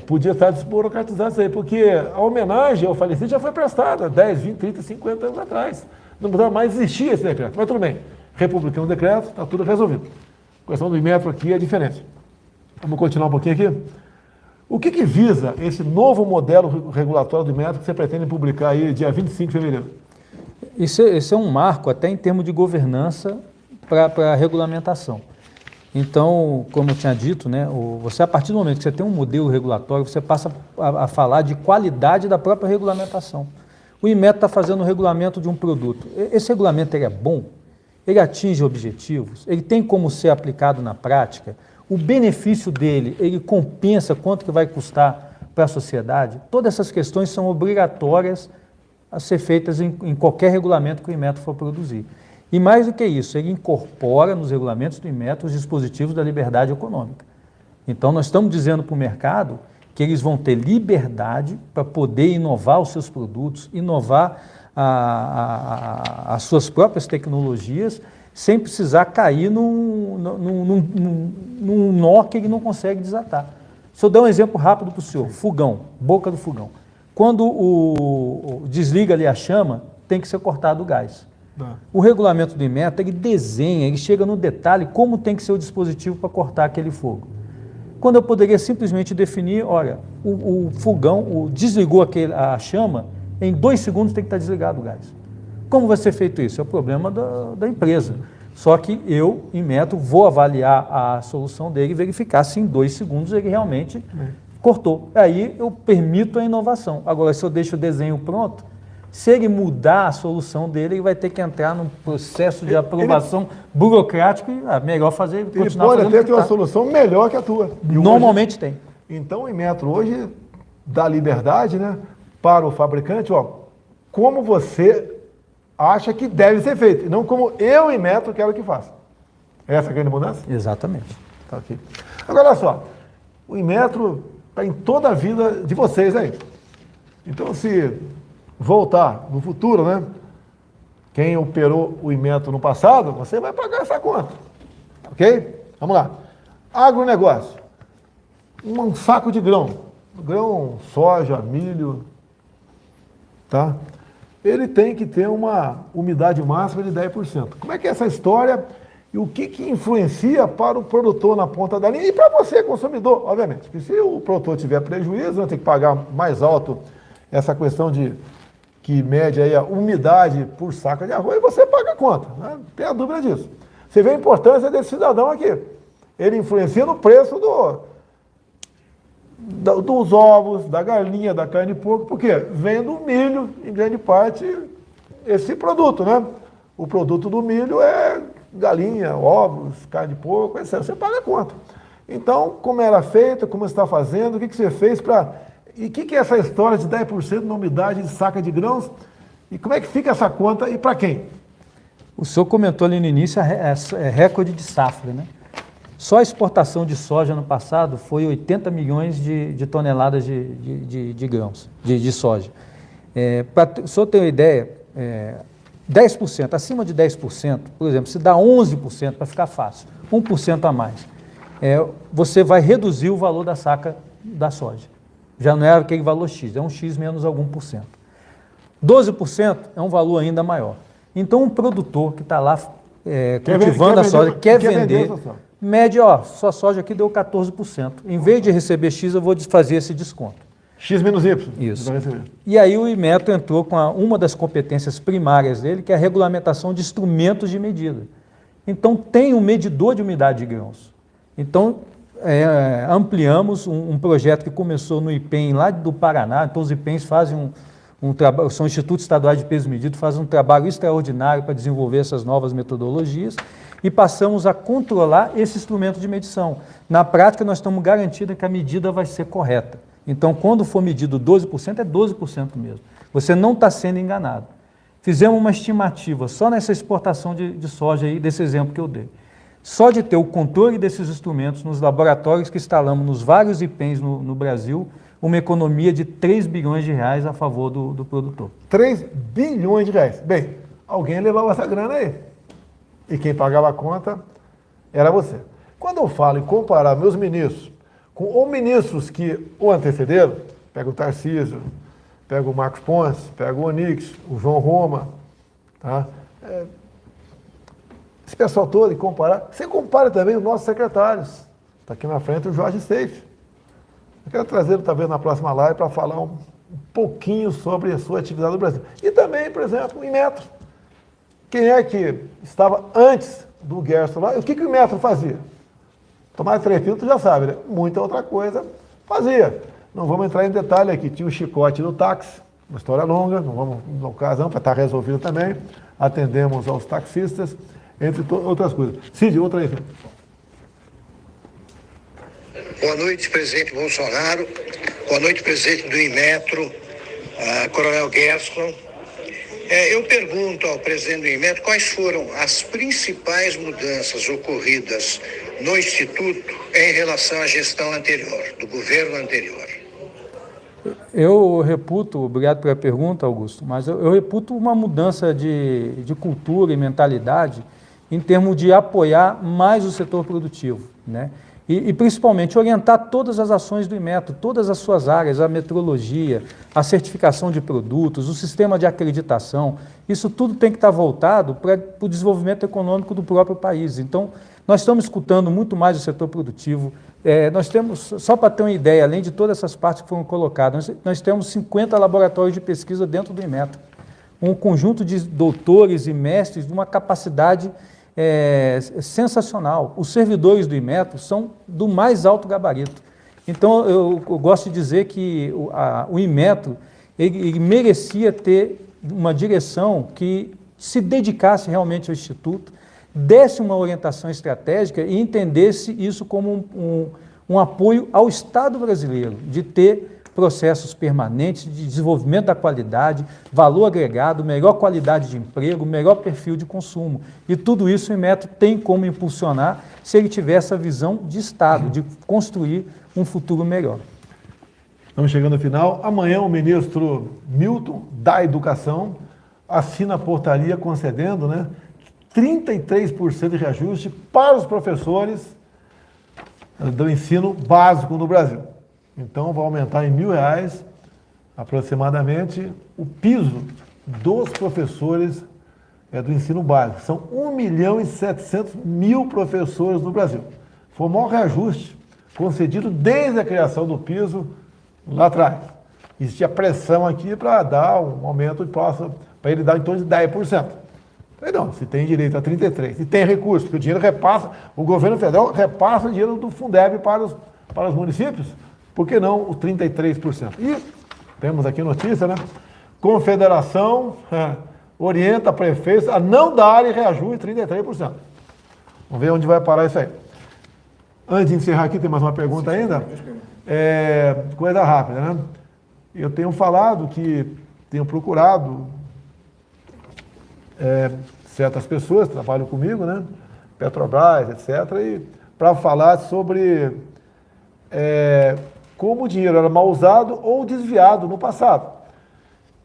Podia estar desburocratizado isso aí, porque a homenagem ao falecido já foi prestada 10, 20, 30, 50 anos atrás. Não precisava mais existir esse decreto, mas tudo bem. Republicamos o decreto, está tudo resolvido. A questão do Inmetro aqui é diferente. Vamos continuar um pouquinho aqui? O que visa esse novo modelo regulatório do Inmetro que você pretende publicar aí dia 25 de fevereiro? Esse é um marco até em termos de governança para a regulamentação. Então, como eu tinha dito, né, você, a partir do momento que você tem um modelo regulatório, você passa a falar de qualidade da própria regulamentação. O Inmetro está fazendo o regulamento de um produto. Esse regulamento ele é bom? Ele atinge objetivos? Ele tem como ser aplicado na prática? O benefício dele, ele compensa quanto que vai custar para a sociedade? Todas essas questões são obrigatórias a ser feitas em qualquer regulamento que o Inmetro for produzir. E mais do que isso, ele incorpora nos regulamentos do Inmetro os dispositivos da liberdade econômica. Então, nós estamos dizendo para o mercado que eles vão ter liberdade para poder inovar os seus produtos, inovar as suas próprias tecnologias, sem precisar cair num nó que ele não consegue desatar. Se eu der um exemplo rápido para o senhor, fogão, boca do fogão. Quando desliga ali a chama, tem que ser cortado o gás. O regulamento do Inmetro, ele desenha, ele chega no detalhe como tem que ser o dispositivo para cortar aquele fogo. Quando eu poderia simplesmente definir, olha, o fogão, desligou a chama, em 2 segundos tem que estar desligado o gás. Como vai ser feito isso? É o problema da empresa. Só que eu, Inmetro, vou avaliar a solução dele e verificar se em 2 segundos ele realmente cortou. Aí eu permito a inovação. Agora, se eu deixo o desenho pronto, Se ele mudar a solução dele, ele vai ter que entrar num processo de aprovação burocrático e é melhor fazer, Ele continuar pode fazendo até o que ter uma tá. solução melhor que a tua. E Normalmente tem. então, o Inmetro hoje dá liberdade, né, para o fabricante, ó, como você acha que deve ser feito, e não como eu, Inmetro, quero que faça. Essa é a grande mudança? Exatamente. Tá aqui. Agora, olha só, o Inmetro está em toda a vida de vocês aí. Então, se voltar no futuro, né, quem operou o Inmetro no passado, você vai pagar essa conta. Ok? Vamos lá. Agronegócio. Um saco de grão, soja, milho, tá? Ele tem que ter uma umidade máxima de 10%. Como é que é essa história e o que influencia para o produtor na ponta da linha e para você, consumidor, obviamente? Porque se o produtor tiver prejuízo, vai ter que pagar mais alto essa questão de que mede aí a umidade por saca de arroz e você paga a conta, né? Não tem a dúvida disso. Você vê a importância desse cidadão aqui. Ele influencia no preço dos ovos, da galinha, da carne de porco, porque vem do milho, em grande parte, esse produto, né? O produto do milho é galinha, ovos, carne de porco, etc. Você paga a conta. Então, como era feito, como você está fazendo, o que você fez para... E o que é essa história de 10% na umidade de saca de grãos? E como é que fica essa conta e para quem? O senhor comentou ali no início recorde de safra, né? Só a exportação de soja no passado foi 80 milhões de toneladas de grãos, de soja. Para o senhor ter uma ideia, 10%, acima de 10%, por exemplo, se dá 11%, para ficar fácil, 1% a mais, você vai reduzir o valor da saca da soja. Já não é aquele valor X, é um X menos algum por cento. 12% é um valor ainda maior. Então, um produtor que está lá cultivando a soja, quer vender, mede, sua soja aqui deu 14%. Em vez de receber X, eu vou fazer esse desconto. X menos Y. Isso. E aí o Inmetro entrou com uma das competências primárias dele, que é a regulamentação de instrumentos de medida. Então, tem um medidor de umidade de grãos. Então, ampliamos um projeto que começou no IPEM, lá do Paraná. Então, os IPEMs fazem um trabalho, são institutos estaduais de peso medido, fazem um trabalho extraordinário para desenvolver essas novas metodologias e passamos a controlar esse instrumento de medição. Na prática, nós estamos garantindo que a medida vai ser correta. Então, quando for medido 12%, é 12% mesmo. Você não está sendo enganado. Fizemos uma estimativa só nessa exportação de soja aí, desse exemplo que eu dei. Só de ter o controle desses instrumentos nos laboratórios que instalamos nos vários IPEMs no Brasil, uma economia de 3 bilhões de reais a favor do produtor. 3 bilhões de reais. Bem, alguém levava essa grana aí. E quem pagava a conta era você. Quando eu falo em comparar meus ministros com ministros que o antecederam, pega o Tarcísio, pega o Marcos Ponce, pega o Onix, o João Roma, tá? Esse pessoal todo, e comparar, você compara também os nossos secretários. Está aqui na frente o Jorge Seife. Eu quero trazê-lo talvez na próxima live para falar um pouquinho sobre a sua atividade no Brasil. E também, por exemplo, o Inmetro. Quem é que estava antes do Gerson lá? O que o Inmetro fazia? Tomar 3 filtros, tu já sabe, né? Muita outra coisa fazia. Não vamos entrar em detalhe aqui. Tinha o chicote do táxi, uma história longa, não vamos no ocasião, para estar resolvido também. Atendemos aos taxistas, entre outras coisas. Cid, outra aí. Boa noite, presidente Bolsonaro. Boa noite, presidente do Inmetro, Coronel Gerson. Eu pergunto ao presidente do Inmetro quais foram as principais mudanças ocorridas no Instituto em relação à gestão anterior, do governo anterior. Eu reputo, obrigado pela pergunta, Augusto, mas eu reputo uma mudança de cultura e mentalidade em termos de apoiar mais o setor produtivo, né? E principalmente orientar todas as ações do Inmetro, todas as suas áreas, a metrologia, a certificação de produtos, o sistema de acreditação, isso tudo tem que estar voltado para o desenvolvimento econômico do próprio país. Então, nós estamos escutando muito mais o setor produtivo. Nós temos, só para ter uma ideia, além de todas essas partes que foram colocadas, nós temos 50 laboratórios de pesquisa dentro do Inmetro, um conjunto de doutores e mestres de uma capacidade sensacional. Os servidores do Inmetro são do mais alto gabarito. Então, eu gosto de dizer que o Inmetro ele merecia ter uma direção que se dedicasse realmente ao Instituto, desse uma orientação estratégica e entendesse isso como um apoio ao Estado brasileiro, de ter processos permanentes de desenvolvimento da qualidade, valor agregado, melhor qualidade de emprego, melhor perfil de consumo. E tudo isso o Inmetro tem como impulsionar se ele tiver essa visão de Estado, de construir um futuro melhor. Estamos chegando ao final. Amanhã o ministro Milton, da Educação, assina a portaria concedendo, 33% de reajuste para os professores do ensino básico no Brasil. Então, vai aumentar em R$1.000, aproximadamente, o piso dos professores do ensino básico. São 1.700.000 professores no Brasil. Foi o maior reajuste concedido desde a criação do piso lá atrás. Existia pressão aqui para dar um aumento para ele dar em torno de 10%. Não, se tem direito a 33%, se tem recurso, porque o dinheiro repassa, o governo federal repassa o dinheiro do Fundeb para os municípios, por que não os 33%? E temos aqui notícia, Confederação orienta prefeitos a não darem reajuste de 33%. Vamos ver onde vai parar isso aí. Antes de encerrar aqui, tem mais uma pergunta ainda? Coisa rápida, Eu tenho falado que tenho procurado certas pessoas que trabalham comigo, Petrobras, etc., e para falar sobre como o dinheiro era mal usado ou desviado no passado.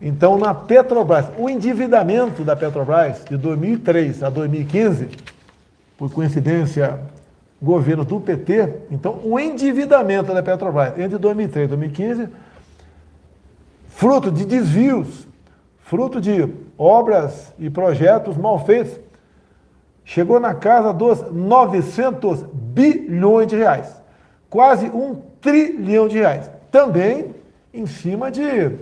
Então, na Petrobras, o endividamento da Petrobras de 2003 a 2015, por coincidência, governo do PT, então o endividamento da Petrobras entre 2003 e 2015, fruto de desvios, fruto de obras e projetos mal feitos, chegou na casa dos 900 bilhões de reais, quase 1 trilhão de reais, também em cima de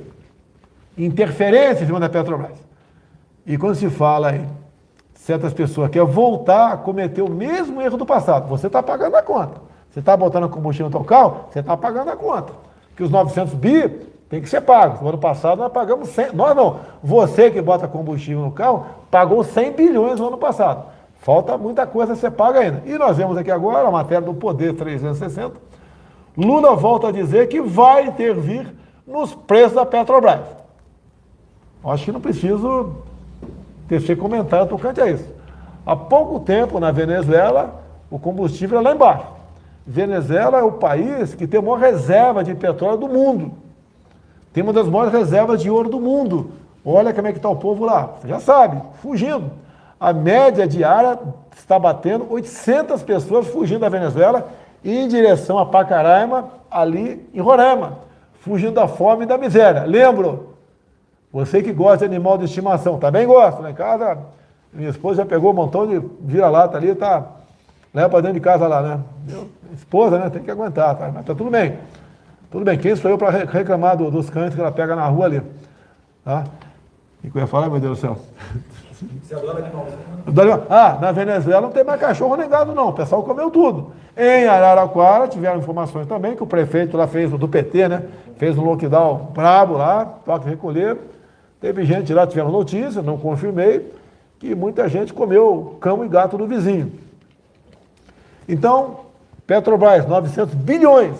interferência em cima da Petrobras. E quando se fala em certas pessoas querem voltar a cometer o mesmo erro do passado, você está pagando a conta. Você está botando combustível no teu carro, você está pagando a conta. Que os 900 bi tem que ser pagos. No ano passado nós pagamos 100, nós não, você que bota combustível no carro, pagou 100 bilhões no ano passado. Falta muita coisa a ser paga ainda. E nós vemos aqui agora a matéria do Poder 360. Lula volta a dizer que vai intervir nos preços da Petrobras. Acho que não preciso tecer comentário tocante a isso. Há pouco tempo, na Venezuela, o combustível é lá embaixo. Venezuela é o país que tem a maior reserva de petróleo do mundo. Tem uma das maiores reservas de ouro do mundo. Olha como é que está o povo lá. Você já sabe, fugindo. A média diária está batendo 800 pessoas fugindo da Venezuela em direção a Pacaraima, ali em Roraima, fugindo da fome e da miséria. Lembro, você que gosta de animal de estimação, também gosta, lá em casa, minha esposa já pegou um montão de vira-lata ali, leva para dentro de casa lá, Esposa, tem que aguentar, mas tá tudo bem. Tudo bem, quem sou eu para reclamar dos cães que ela pega na rua ali? Tá? O que eu ia falar, meu Deus do céu? Você adora animal? Na Venezuela não tem mais cachorro nem gado, não. O pessoal comeu tudo. Em Araraquara tiveram informações também que o prefeito lá fez, do PT, fez um lockdown brabo lá, toque de recolher. Teve gente lá, tiveram notícia, não confirmei, que muita gente comeu cão e gato do vizinho. Então, Petrobras, 900 bilhões.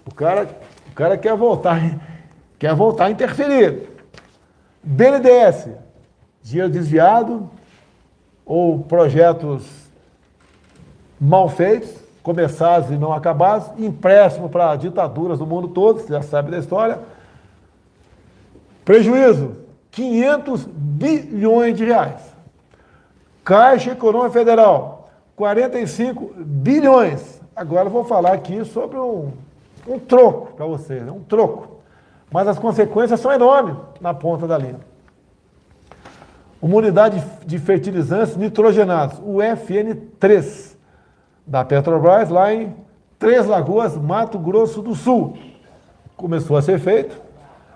O cara quer voltar a interferir. BNDES, dinheiro desviado ou projetos mal feitos, começados e não acabados, empréstimo para ditaduras do mundo todo, você já sabe da história. Prejuízo, 500 bilhões de reais. Caixa Econômica Federal, 45 bilhões. Agora eu vou falar aqui sobre um troco para vocês, um troco. Mas as consequências são enormes na ponta da linha. Uma unidade de fertilizantes nitrogenados, o FN3, da Petrobras, lá em Três Lagoas, Mato Grosso do Sul. Começou a ser feito,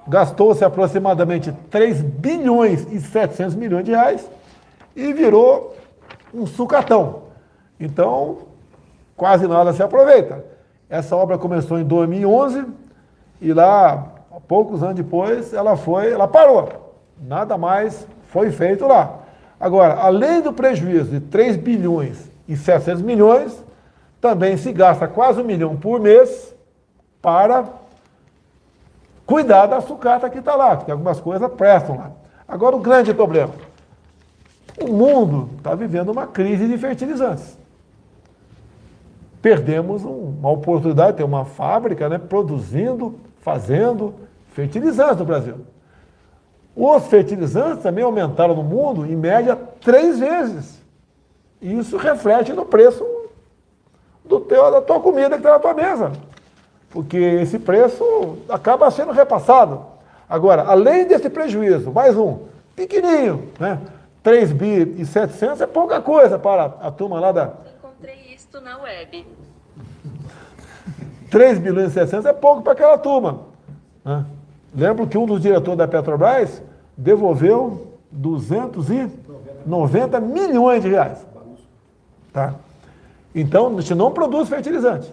gastou-se aproximadamente 3 bilhões e 700 milhões de reais e virou um sucatão. Então, quase nada se aproveita. Essa obra começou em 2011 e lá, poucos anos depois, ela parou. Nada mais foi feito lá. Agora, além do prejuízo de 3 bilhões e 700 milhões, também se gasta quase 1 milhão por mês para cuidar da sucata que está lá, porque algumas coisas prestam lá. Agora, o grande problema. O mundo está vivendo uma crise de fertilizantes. Perdemos uma oportunidade de ter uma fábrica, né, produzindo, fazendo fertilizantes no Brasil. Os fertilizantes também aumentaram no mundo, em média, 3 vezes. E isso reflete no preço da tua comida que está na tua mesa. Porque esse preço acaba sendo repassado. Agora, além desse prejuízo, mais um, pequenininho, né? 3 bi e 700 é pouca coisa para a turma lá da... Encontrei isto na web. 3 bilhões e 700 é pouco para aquela turma, né? Lembro que um dos diretores da Petrobras devolveu 290 milhões de reais. Tá? Então, a gente não produz fertilizante.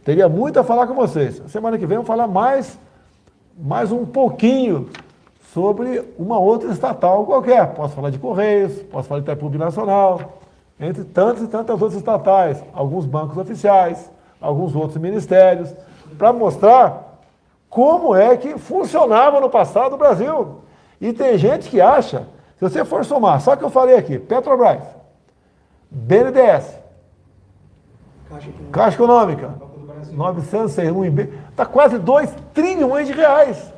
Teria muito a falar com vocês. Semana que vem eu vou falar mais um pouquinho sobre uma outra estatal qualquer. Posso falar de Correios, posso falar de Itaipu Binacional, entre tantas e tantas outras estatais, alguns bancos oficiais, alguns outros ministérios, para mostrar como é que funcionava no passado o Brasil. E tem gente que acha, se você for somar, só que eu falei aqui, Petrobras, BNDES, Caixa Econômica, 961, está quase 2 trilhões de reais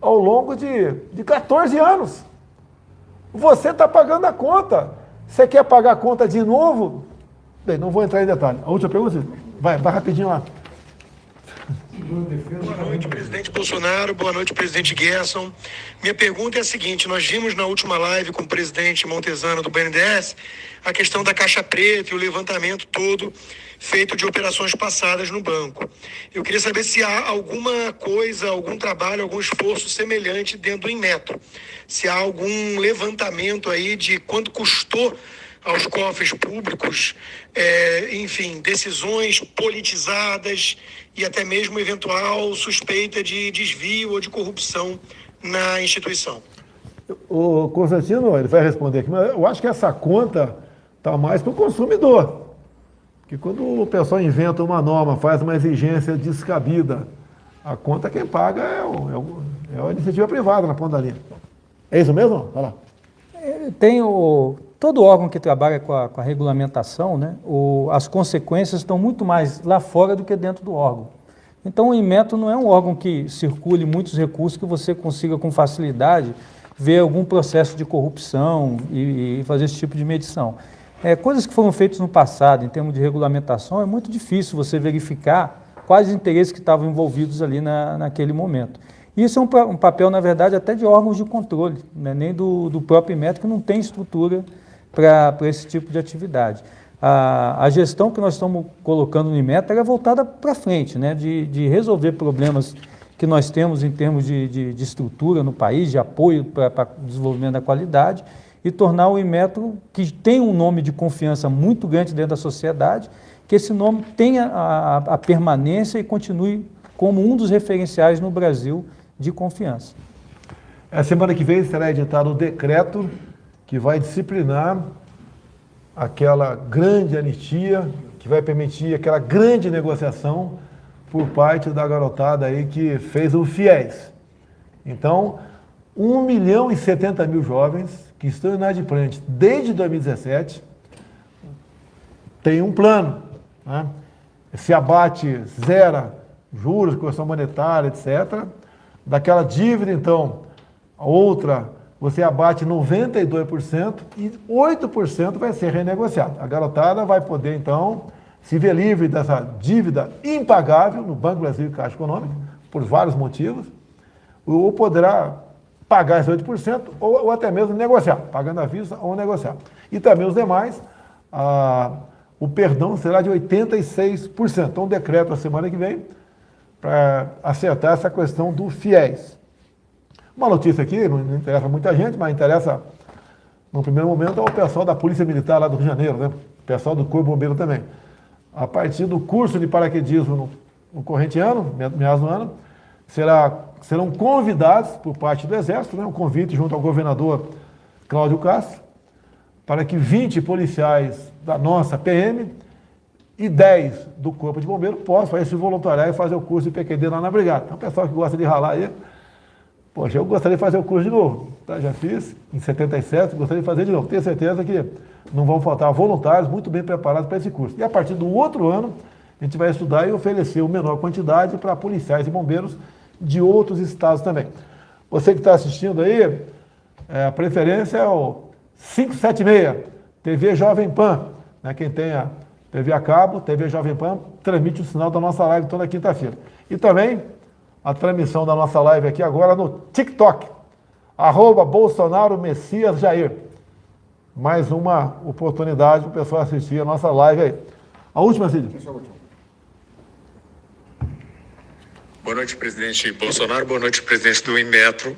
ao longo de 14 anos. Você está pagando a conta. Você quer pagar a conta de novo? Bem, não vou entrar em detalhe. A última pergunta, vai rapidinho lá. Boa noite, presidente Bolsonaro. Boa noite, presidente Gerson. Minha pergunta é a seguinte: nós vimos na última live com o presidente Montezano do BNDES a questão da caixa preta e o levantamento todo feito de operações passadas no banco. Eu queria saber se há alguma coisa, algum trabalho, algum esforço semelhante dentro do Inmetro. Se há algum levantamento aí de quanto custou aos cofres públicos, enfim, decisões politizadas e até mesmo eventual suspeita de desvio ou de corrupção na instituição. O Constantino, ele vai responder aqui, mas eu acho que essa conta está mais para o consumidor. Porque quando o pessoal inventa uma norma, faz uma exigência descabida, a conta quem paga é a iniciativa privada na ponta da linha. É isso mesmo? Vai lá. Todo órgão que trabalha com a regulamentação, né, as consequências estão muito mais lá fora do que dentro do órgão. Então, o Inmetro não é um órgão que circule muitos recursos que você consiga com facilidade ver algum processo de corrupção e fazer esse tipo de medição. Coisas que foram feitas no passado, em termos de regulamentação, é muito difícil você verificar quais interesses que estavam envolvidos ali naquele momento. Isso é um papel, na verdade, até de órgãos de controle, né, nem do próprio Inmetro, que não tem estrutura para esse tipo de atividade. A gestão que nós estamos colocando no Inmetro é voltada para frente, né, de resolver problemas que nós temos em termos de estrutura no país, de apoio para o desenvolvimento da qualidade, e tornar o Inmetro, que tem um nome de confiança muito grande dentro da sociedade, que esse nome tenha a permanência e continue como um dos referenciais no Brasil de confiança. A semana que vem será editado um decreto que vai disciplinar aquela grande anistia, que vai permitir aquela grande negociação por parte da garotada aí que fez o FIES. Então, 1.070.000 jovens que estão inadimplentes desde 2017 têm um plano, né? Se abate, zera juros, correção monetária, etc. Daquela dívida, então, a outra, você abate 92% e 8% vai ser renegociado. A garotada vai poder, então, se ver livre dessa dívida impagável no Banco Brasil e Caixa Econômica, por vários motivos, ou poderá pagar esses 8% ou até mesmo negociar, pagando à vista ou negociar. E também os demais, o perdão será de 86%. Então, um decreto na semana que vem para acertar essa questão do FIES. Uma notícia aqui, não interessa muita gente, mas interessa, no primeiro momento, ao pessoal da Polícia Militar lá do Rio de Janeiro, né? O pessoal do Corpo Bombeiro também. A partir do curso de paraquedismo no corrente ano, meados do ano, será serão convidados por parte do Exército, né, um convite junto ao governador Cláudio Castro, para que 20 policiais da nossa PM e 10 do Corpo de Bombeiros possam se voluntariar e fazer o curso de PQD lá na Brigada. Então, o pessoal que gosta de ralar aí, poxa, eu gostaria de fazer o curso de novo, tá? Já fiz em 77, gostaria de fazer de novo. Tenho certeza que não vão faltar voluntários muito bem preparados para esse curso. E a partir do outro ano, a gente vai estudar e oferecer uma menor quantidade para policiais e bombeiros de outros estados também. Você que está assistindo aí, a preferência é o 576, TV Jovem Pan. Né? Quem tem a TV a cabo, TV Jovem Pan, transmite o sinal da nossa live toda quinta-feira. E também a transmissão da nossa live aqui agora no TikTok, @Bolsonaro Messias Jair. Mais uma oportunidade para o pessoal assistir a nossa live aí. A última, Cid. Boa noite, presidente Bolsonaro. Boa noite, presidente do Inmetro,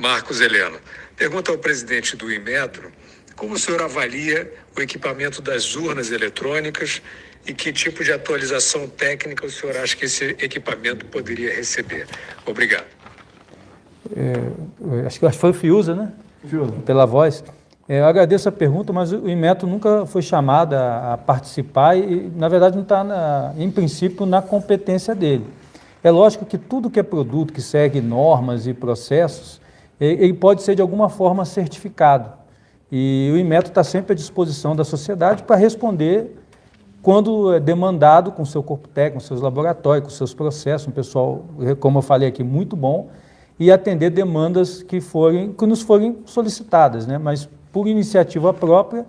Marcos Heleno. Pergunta ao presidente do Inmetro como o senhor avalia o equipamento das urnas eletrônicas e que tipo de atualização técnica o senhor acha que esse equipamento poderia receber. Obrigado. Acho que foi o Fiuza, né? Fiuza. Pela voz. Eu agradeço a pergunta, mas o Inmetro nunca foi chamado a participar e, na verdade, não está, em princípio, na competência dele. É lógico que tudo que é produto, que segue normas e processos, ele pode ser, de alguma forma, certificado. E o Inmetro está sempre à disposição da sociedade para responder quando é demandado, com seu corpo técnico, com seus laboratórios, com seus processos, um pessoal, como eu falei aqui, muito bom, e atender demandas que nos forem solicitadas, né? Mas por iniciativa própria,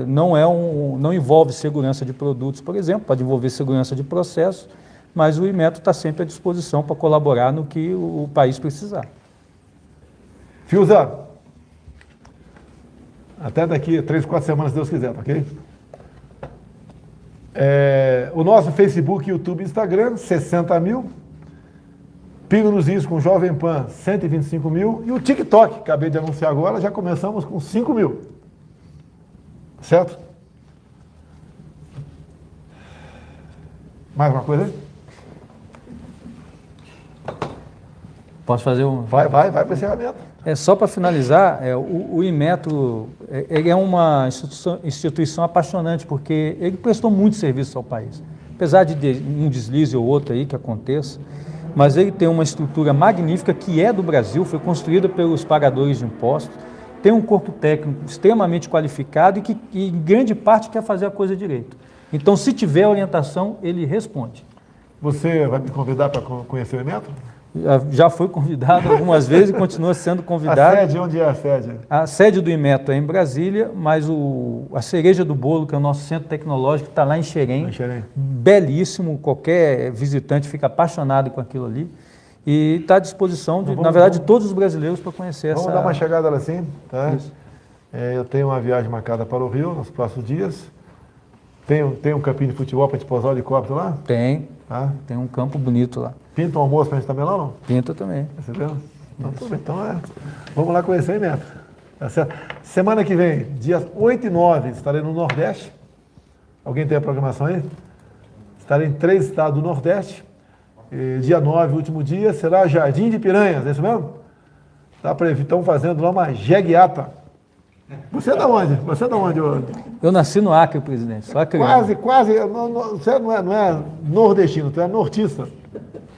não envolve segurança de produtos, por exemplo, pode envolver segurança de processos, mas o Inmetro está sempre à disposição para colaborar no que o país precisar. Fiuza, até daqui 3, 4 semanas, se Deus quiser, tá ok? O nosso Facebook, YouTube e Instagram, 60 mil. Pingo nos Is com Jovem Pan, 125 mil. E o TikTok, acabei de anunciar agora, já começamos com 5 mil. Certo? Mais uma coisa aí? Posso fazer um... Vai para o encerramento. Só para finalizar, o Inmetro ele é uma instituição apaixonante, porque ele prestou muito serviço ao país. Apesar de um deslize ou outro aí que aconteça, mas ele tem uma estrutura magnífica que é do Brasil, foi construída pelos pagadores de impostos, tem um corpo técnico extremamente qualificado e que, em grande parte, quer fazer a coisa direito. Então, se tiver orientação, ele responde. Você vai me convidar para conhecer o Inmetro? Já foi convidado algumas vezes e continua sendo convidado. A sede, onde é a sede? A sede do Inmetro é em Brasília, mas a cereja do bolo, que é o nosso centro tecnológico, está lá em Xerém. Belíssimo, qualquer visitante fica apaixonado com aquilo ali. E está à disposição, na verdade, de todos os brasileiros para conhecer essa... Vamos dar uma chegada lá assim, tá? Isso. Eu tenho uma viagem marcada para o Rio nos próximos dias. Tem um campinho de futebol para a gente pousar o helicóptero lá? Tem. Tá? Tem um campo bonito lá. Pinta um almoço para a gente também lá ou não? Pinta também. Você viu? Então, tudo bem. Então, vamos lá conhecer o Inmetro. Tá certo? Semana que vem, dias 8 e 9, estarei no Nordeste. Alguém tem a programação aí? Estarei em 3 estados do Nordeste. Dia 9, último dia, será Jardim de Piranhas, é isso mesmo? Estão fazendo lá uma jeguiata. Você é da onde? Eu nasci no Acre, presidente. Só criança. Quase. Você não é nordestino, tu é nortista.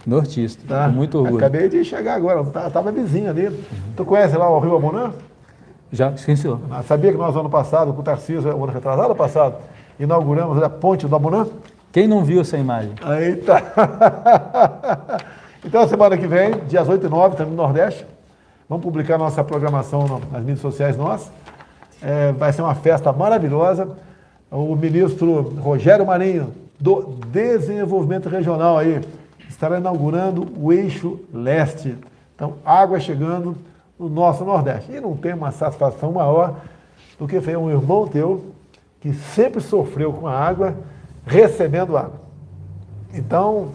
Nortista, Tá? com muito orgulho. Acabei de chegar agora, estava vizinho ali. Tu conhece lá o Rio Amunã? Já, sim, senhor. Sabia que nós, ano passado, com o Tarcísio, ano retrasado passado, inauguramos a ponte do Amunã? Quem não viu essa imagem? Aí tá. Então, semana que vem, dias 8 e 9, estamos no Nordeste. Vamos publicar nossa programação nas mídias sociais nossas. Vai ser uma festa maravilhosa. O ministro Rogério Marinho, do Desenvolvimento Regional, aí, estará inaugurando o Eixo Leste. Então, água chegando no nosso Nordeste. E não tem uma satisfação maior do que ver um irmão teu que sempre sofreu com a água, recebendo água. Então,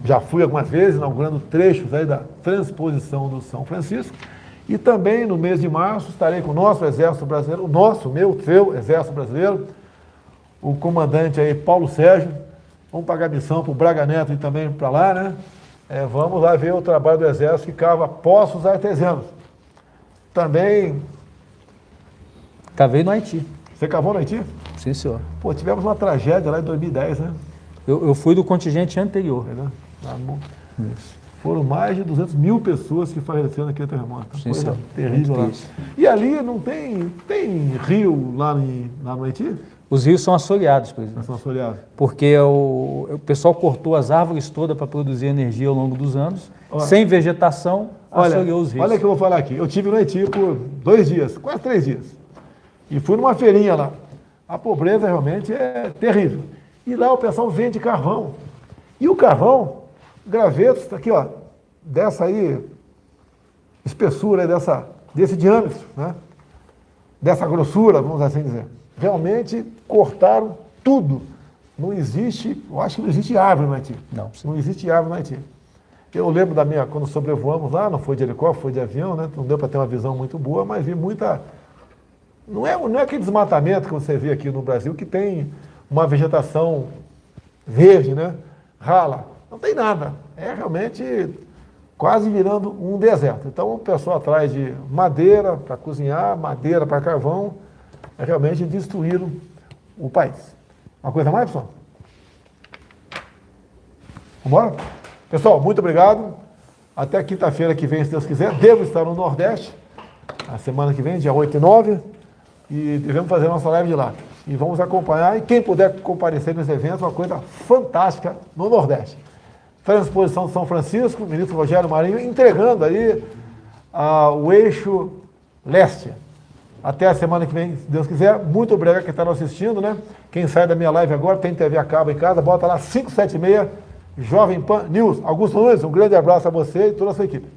já fui algumas vezes inaugurando trechos aí da transposição do São Francisco. E também, no mês de março, estarei com o nosso Exército Brasileiro, seu Exército Brasileiro, o comandante aí, Paulo Sérgio. Vamos pagar missão para o Braga Neto e também para lá, né? vamos lá ver o trabalho do Exército que cava poços artesianos. Também... Cavei no Haiti. Você cavou no Haiti? Sim, senhor. Pô, tivemos uma tragédia lá em 2010, né? Eu fui do contingente anterior. Foram mais de 200 mil pessoas que faleceram naquele terremoto. Sim, Coisa senhor. terrível lá. E ali não tem rio lá no Haiti? Os rios são assoreados, presidente. São assoreados. Porque o pessoal cortou as árvores todas para produzir energia ao longo dos anos. Sem vegetação, assoreou os rios. Olha o que eu vou falar aqui. Eu estive no Haiti por 2 dias, quase 3 dias. E fui numa feirinha lá. A pobreza realmente é terrível. E lá o pessoal vende carvão. E o carvão, gravetos, aqui ó, dessa aí, espessura, desse diâmetro, né? Dessa grossura, vamos assim dizer. Realmente cortaram tudo. Não existe, eu acho que não existe árvore no Haiti. Não existe árvore no Haiti. Eu lembro quando sobrevoamos lá, não foi de helicóptero, foi de avião, né? Não deu para ter uma visão muito boa, mas vi muita... Não é aquele desmatamento que você vê aqui no Brasil, que tem uma vegetação verde, né? Rala. Não tem nada. É realmente quase virando um deserto. Então o pessoal atrás de madeira para cozinhar, madeira para carvão, realmente destruíram o país. Uma coisa mais, pessoal? Vamos embora? Pessoal, muito obrigado. Até quinta-feira que vem, se Deus quiser. Devo estar no Nordeste, a semana que vem, dia 8 e 9. E devemos fazer nossa live de lá. E vamos acompanhar. E quem puder comparecer nesse evento, uma coisa fantástica no Nordeste. Transposição de São Francisco, o ministro Rogério Marinho, entregando aí o eixo leste. Até a semana que vem, se Deus quiser. Muito obrigado quem está nos assistindo, né? Quem sai da minha live agora, tem TV a cabo em casa, bota lá 576 Jovem Pan News. Augusto Nunes, um grande abraço a você e toda a sua equipe.